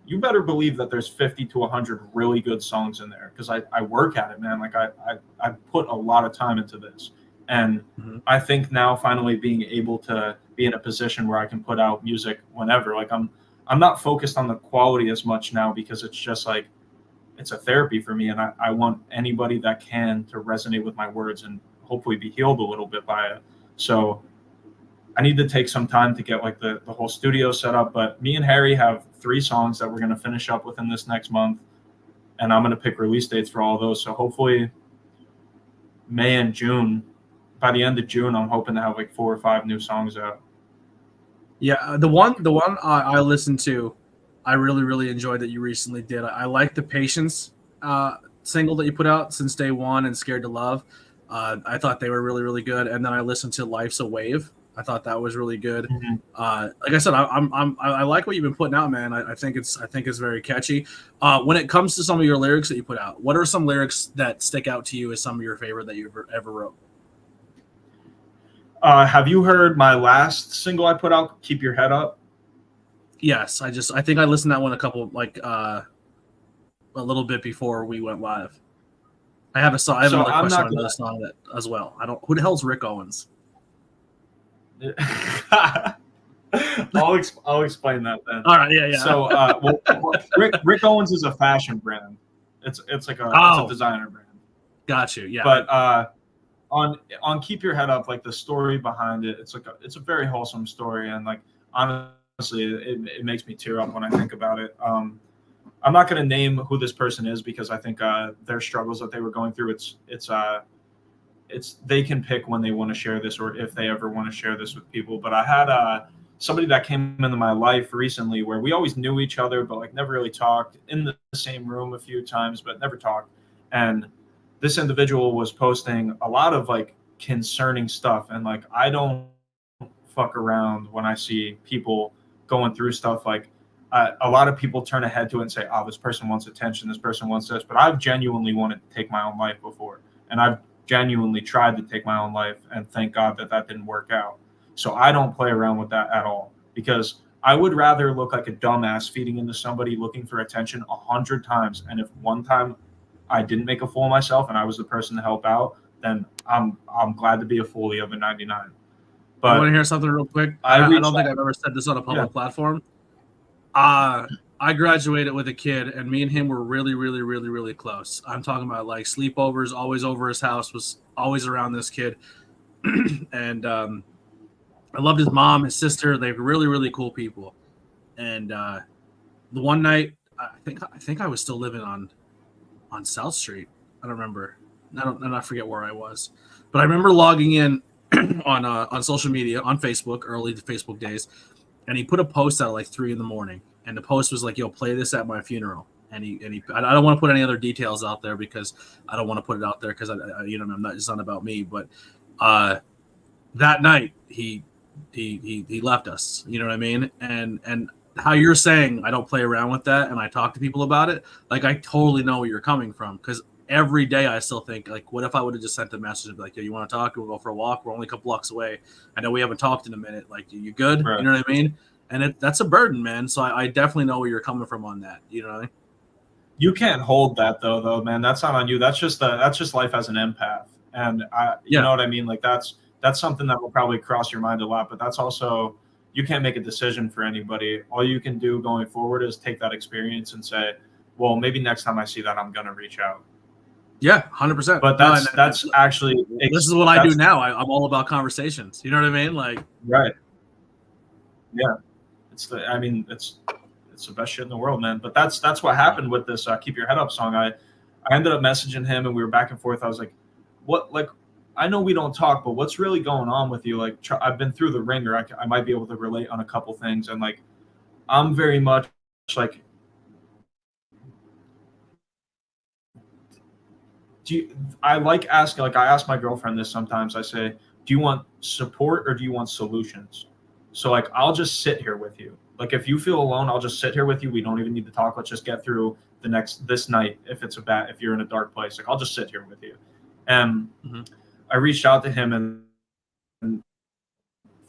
S3: you better believe that there's 50 to 100 really good songs in there, because I work at it, man. Like I put a lot of time into this. And I think now finally being able to be in a position where I can put out music whenever, like I'm not focused on the quality as much now, because it's just like, it's a therapy for me. And I want anybody that can to resonate with my words and hopefully be healed a little bit by it. So I need to take some time to get like the whole studio set up. But me and Harry have 3 songs that we're going to finish up within this next month. And I'm going to pick release dates for all of those. So hopefully May and June, by the end of June, I'm hoping to have like 4 or 5 new songs out.
S2: Yeah, the one I listened to, I really enjoyed that you recently did. I like the Patience single that you put out, Since Day One and Scared to Love. I thought they were really good. And then I listened to Life's a Wave. I thought that was really good.
S3: Mhm.
S2: Like I said, I like what you've been putting out, man. I think it's very catchy. When it comes to some of your lyrics that you put out, what are some lyrics that stick out to you as some of your favorite that you ever wrote?
S3: Have you heard my last single I put out, Keep Your Head Up?
S2: Yes, I think I listened to that one a little bit before we went live. I have another question on another song that as well. Who the hell's Rick Owens?
S3: I'll explain that then.
S2: All right, yeah.
S3: So, Rick Owens is a fashion brand. It's like it's a designer brand.
S2: Got you. Yeah.
S3: But on Keep Your Head Up, like the story behind it, it's a very wholesome story, and like honestly, it makes me tear up when I think about it. I'm not going to name who this person is because I think their struggles that they were going through. It's they can pick when they want to share this or if they ever want to share this with people. But I had somebody that came into my life recently where we always knew each other, but like never really talked, in the same room a few times, but never talked. And this individual was posting a lot of like concerning stuff. And like, I don't fuck around when I see people going through stuff. Like a lot of people turn ahead to it and say, oh, this person wants attention. This person wants this. But I've genuinely wanted to take my own life before. And I've genuinely tried to take my own life, and thank God that didn't work out. So I don't play around with that at all, because I would rather look like a dumbass feeding into somebody looking for attention 100 times. And if one time I didn't make a fool of myself and I was the person to help out, then I'm glad to be a fool the other 99. But
S2: I want to hear something real quick. I don't think I've ever said this on a public platform. I graduated with a kid, and me and him were really, really, really, really close. I'm talking about like sleepovers, always over his house, was always around this kid. And I loved his mom, his sister. They were really, really cool people. And the one night, I think I was still living on South Street. I don't remember. I forget where I was. But I remember logging in on social media, on Facebook, early Facebook days, and he put a post out at like 3 a.m. And the post was like, "Yo, play this at my funeral." And he I don't want to put any other details out there because I don't want to put it out there because it's not about me. But that night he left us. You know what I mean? And how you're saying I don't play around with that, and I talk to people about it. Like, I totally know where you're coming from, because every day I still think, like, what if I would have just sent a message and be like, "Yo, you want to talk? We'll go for a walk. We're only a couple blocks away. I know we haven't talked in a minute. Like, you good?" Right. You know what I mean? And that's a burden, man. So I definitely know where you're coming from on that. You know what I mean?
S3: You can't hold that though, man. That's not on you. That's just life as an empath. And you know what I mean? Like that's something that will probably cross your mind a lot, but that's also, you can't make a decision for anybody. All you can do going forward is take that experience and say, well, maybe next time I see that, I'm going to reach out.
S2: Yeah, 100%.
S3: But that's actually,
S2: this is what I do now. I'm all about conversations. You know what I mean? Like,
S3: right. Yeah. It's the best shit in the world, man. But that's what happened with this Keep Your Head Up song. I ended up messaging him, and we were back and forth. I was like, what, like, I know we don't talk, but what's really going on with you? Like, I've been through the ringer. I might be able to relate on a couple things. And like, I'm very much like, I ask my girlfriend this sometimes. I say, do you want support or do you want solutions? So like, I'll just sit here with you. Like, if you feel alone, I'll just sit here with you. We don't even need to talk. Let's just get through this night. If you're in a dark place, like, I'll just sit here with you. And I reached out to him, and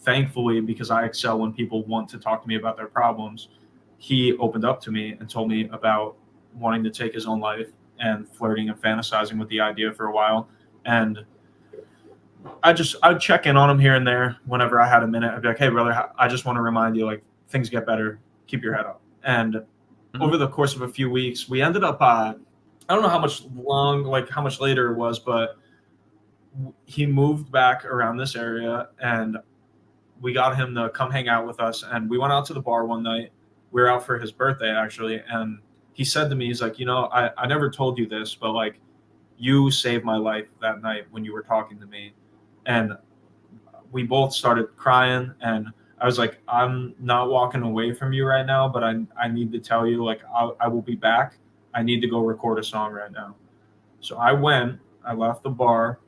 S3: thankfully, because I excel when people want to talk to me about their problems, he opened up to me and told me about wanting to take his own life and flirting and fantasizing with the idea for a while. And I'd check in on him here and there whenever I had a minute. I'd be like, "Hey, brother, I just want to remind you, like, things get better. Keep your head up." And over the course of a few weeks, we ended up, I don't know how much later it was, but he moved back around this area, and we got him to come hang out with us. And we went out to the bar one night. We were out for his birthday, actually. And he said to me, he's like, I never told you this, but like, you saved my life that night when you were talking to me. And we both started crying, and I was like, I'm not walking away from you right now, but I need to tell you, like, I will be back. I need to go record a song right now. So I left the bar,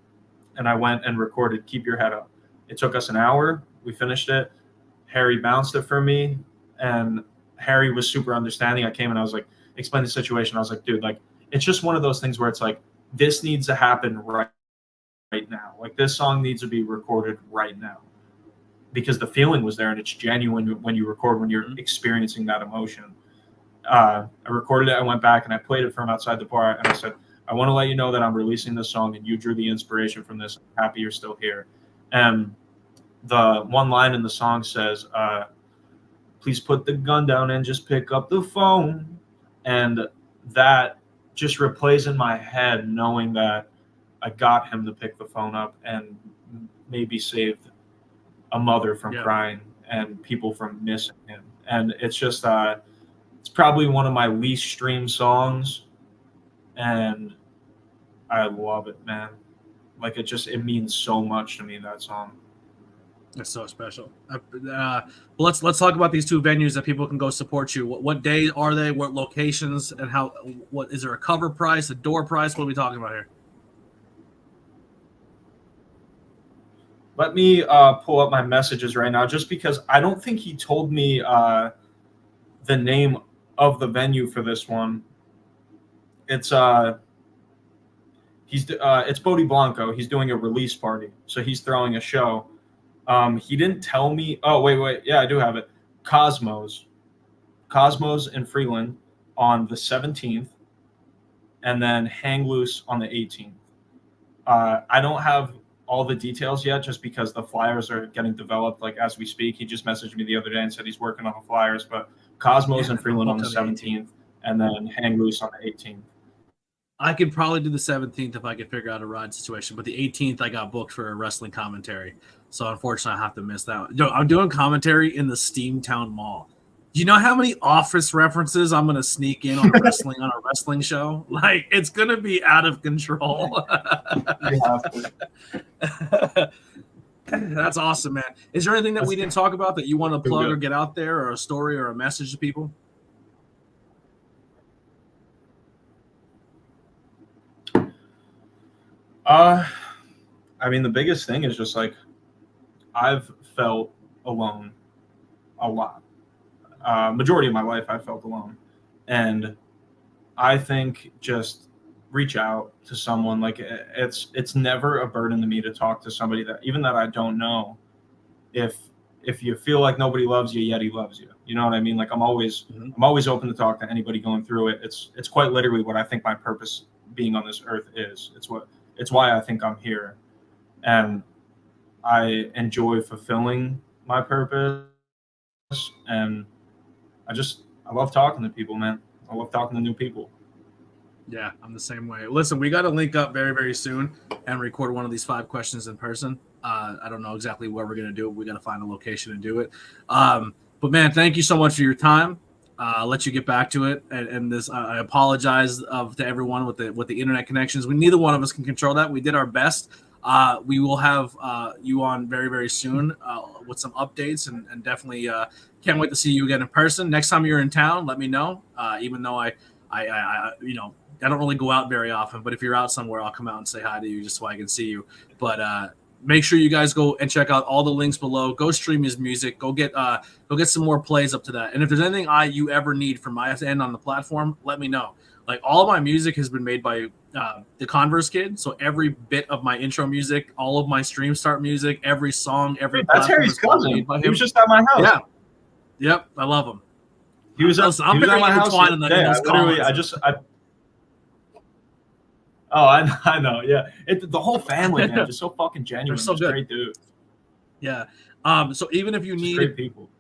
S3: and I went and recorded Keep Your Head Up. It took us an hour. we finished it. Harry bounced it for me, and Harry was super understanding. I came and I was like, explain the situation. I was like, dude, like, it's just one of those things where it's like, this needs to happen right now. Like, this song needs to be recorded right now, because the feeling was there, and it's genuine when you record, when you're experiencing that emotion. I recorded it. I went back and I played it for him outside the bar, and I said, I want to let you know that I'm releasing this song, and you drew the inspiration from this. I'm happy you're still here. And the one line in the song says, please put the gun down and just pick up the phone. And that just replays in my head, knowing that I got him to pick the phone up and maybe saved a mother from crying and people from missing him. And it's just, it's probably one of my least streamed songs, and I love it, man. Like, it means so much to me, that song.
S2: It's so special. Let's talk about these two venues that people can go support you. What day are they? What locations? And how? What is there a cover price, a door price? What are we talking about here?
S3: Let me pull up my messages right now, just because I don't think he told me the name of the venue for this one. It's it's Bodie Blanco. He's doing a release party, so he's throwing a show. He didn't tell me. Oh, wait. Yeah, I do have it. Cosmos in Freeland on the 17th, and then Hang Loose on the 18th. I don't have all the details yet, just because the flyers are getting developed like as we speak. He just messaged me the other day and said he's working on the flyers, but Cosmos in Freeland on the 17th, and then Hang Loose on the 18th.
S2: I could probably do the 17th if I could figure out a ride situation, but the 18th I got booked for a wrestling commentary. So unfortunately I have to miss that one. I'm doing commentary in the Steamtown Mall. Do you know how many Office references I'm going to sneak in on a wrestling show? Like, it's going to be out of control. That's awesome, man. Is there anything that we didn't talk about that you want to plug or get out there, or a story or a message to people?
S3: I mean, the biggest thing is just like, I've felt alone a lot. Majority of my life, I felt alone. And I think just reach out to someone. Like, it's never a burden to me to talk to somebody that I don't know. If you feel like nobody loves you, Yeddi loves you. You know what I mean? Like, I'm always open to talk to anybody going through it. It's quite literally what I think my purpose being on this earth is. It's why I think I'm here. And I enjoy fulfilling my purpose. And I love talking to people, man. I love talking to new people.
S2: Yeah, I'm the same way. Listen, we got to link up very, very soon and record one of these 5 questions in person. I don't know exactly where we're going to do it. We got to find a location and do it. But man, thank you so much for your time. I'll let you get back to it. And this, I apologize to everyone with the internet connections. Neither one of us can control that. We did our best. We will have you on very, very soon with some updates, and definitely can't wait to see you again in person. Next time you're in town, let me know. Even though I don't really go out very often, but if you're out somewhere, I'll come out and say hi to you just so I can see you. But make sure you guys go and check out all the links below. Go stream his music. Go get some more plays up to that. And if there's anything you ever need from my end on the platform, let me know. Like, all of my music has been made by the Converse Kid. So every bit of my intro music, all of my stream start music, every song, every
S3: that's Harry's cousin. He was just at my house.
S2: Yeah. Yep. I love him.
S3: He was at my house. I know. Yeah. The whole family, man, just so fucking genuine.
S2: They're so good.
S3: Great dude.
S2: Yeah. So even if you need
S3: great people,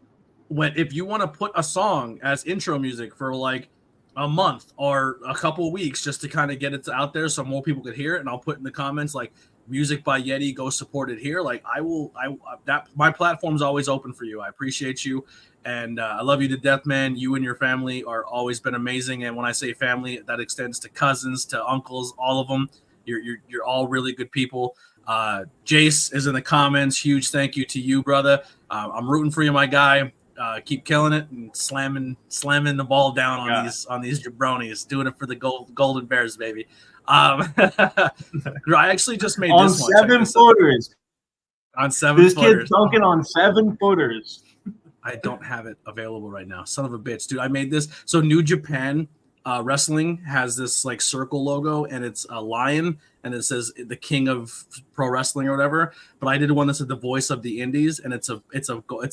S2: if you want to put a song as intro music for like a month or a couple of weeks, just to kind of get it out there so more people could hear it, and I'll put in the comments like music by Yeddi, go support it here. Like, my platform's always open for you. I appreciate you. And I love you to death, man. You and your family are always been amazing. And when I say family, that extends to cousins, to uncles, all of them. You're all really good people. Jace is in the comments. Huge thank you to you, brother. I'm rooting for you, my guy. Keep killing it and slamming the ball down on these jabronis. Doing it for the Golden Bears, baby. I actually just made
S3: on
S2: this
S3: 7 footers.
S2: On 7
S3: This
S2: footers.
S3: kid's dunking on 7 footers.
S2: I don't have it available right now. Son of a bitch, dude. I made this. So New Japan Wrestling has this like circle logo, and it's a lion, and it says the king of pro wrestling or whatever. But I did one that said the voice of the indies, and it's a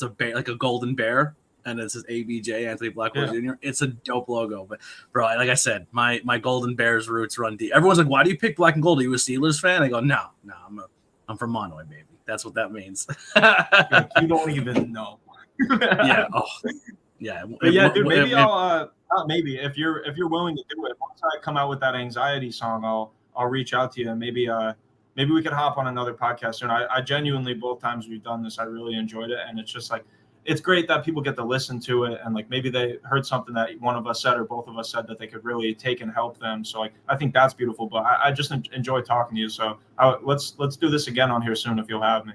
S2: bear, like a golden bear, and it says ABJ, Anthony Blackwell Jr. It's a dope logo. But bro, like I said, my golden bears roots run deep. Everyone's like, why do you pick black and gold? Are you a Steelers fan? I go, no, I'm from Monoy, baby. That's what that means.
S3: You don't even know.
S2: Yeah. Oh, yeah.
S3: But yeah, dude. Maybe I'll. Not maybe. If you're willing to do it, once I come out with that anxiety song, I'll reach out to you, and maybe we could hop on another podcast soon. I genuinely, both times we've done this, I really enjoyed it, and it's just like, it's great that people get to listen to it, and like maybe they heard something that one of us said or both of us said that they could really take and help them. So like, I think that's beautiful. But I just enjoy talking to you. So let's do this again on here soon if you'll have me.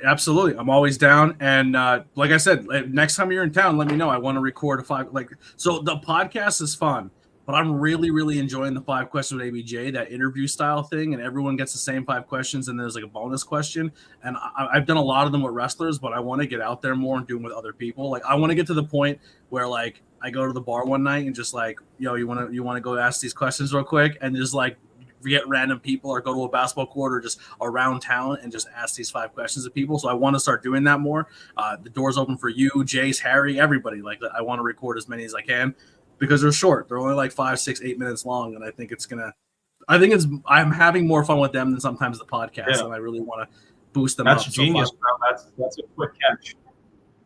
S2: Absolutely. I'm always down. And like I said, next time you're in town, let me know. I want to record a 5. So the podcast is fun, but I'm really, really enjoying the 5 questions with ABJ, that interview style thing. And everyone gets the same 5 questions, and there's like a bonus question. And I've done a lot of them with wrestlers, but I want to get out there more and do them with other people. Like, I want to get to the point where like I go to the bar one night and just like, yo, you want to go ask these questions real quick, and just like get random people, or go to a basketball court or just around town and just ask these 5 questions of people. So I want to start doing that more. The door's open for you, Jace, Harry, everybody. Like, I want to record as many as I can because they're short. They're only like 5, 6, 8 minutes long. And I think I'm having more fun with them than sometimes the podcast. And I really want to boost them up.
S3: That's genius, bro. That's a quick catch.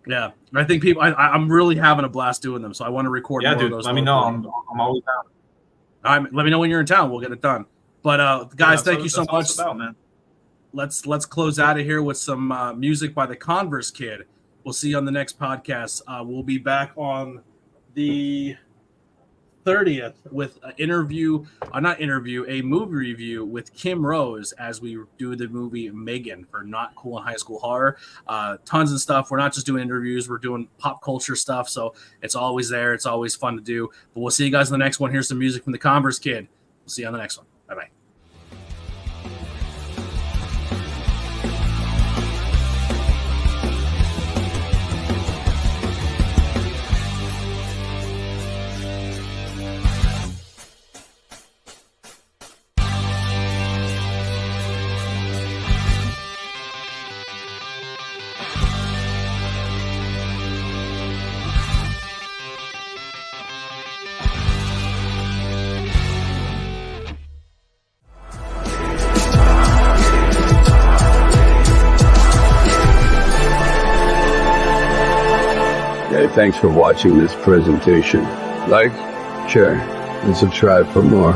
S2: Yeah. I think people, I'm really having a blast doing them. So I want to record more of those.
S3: Let me know. I'm always down.
S2: Let me know when you're in town. We'll get it done. But guys, thank you so much.
S3: About, man.
S2: Let's close out of here with some music by the Converse Kid. We'll see you on the next podcast. We'll be back on the 30th with a movie review with Kim Rose as we do the movie Megan for Not Cool in High School Horror. Tons of stuff. We're not just doing interviews. We're doing pop culture stuff. So it's always there. It's always fun to do. But we'll see you guys in the next one. Here's some music from the Converse Kid. We'll see you on the next one. Bye-bye.
S4: Thanks for watching this presentation. Like, share, and subscribe for more.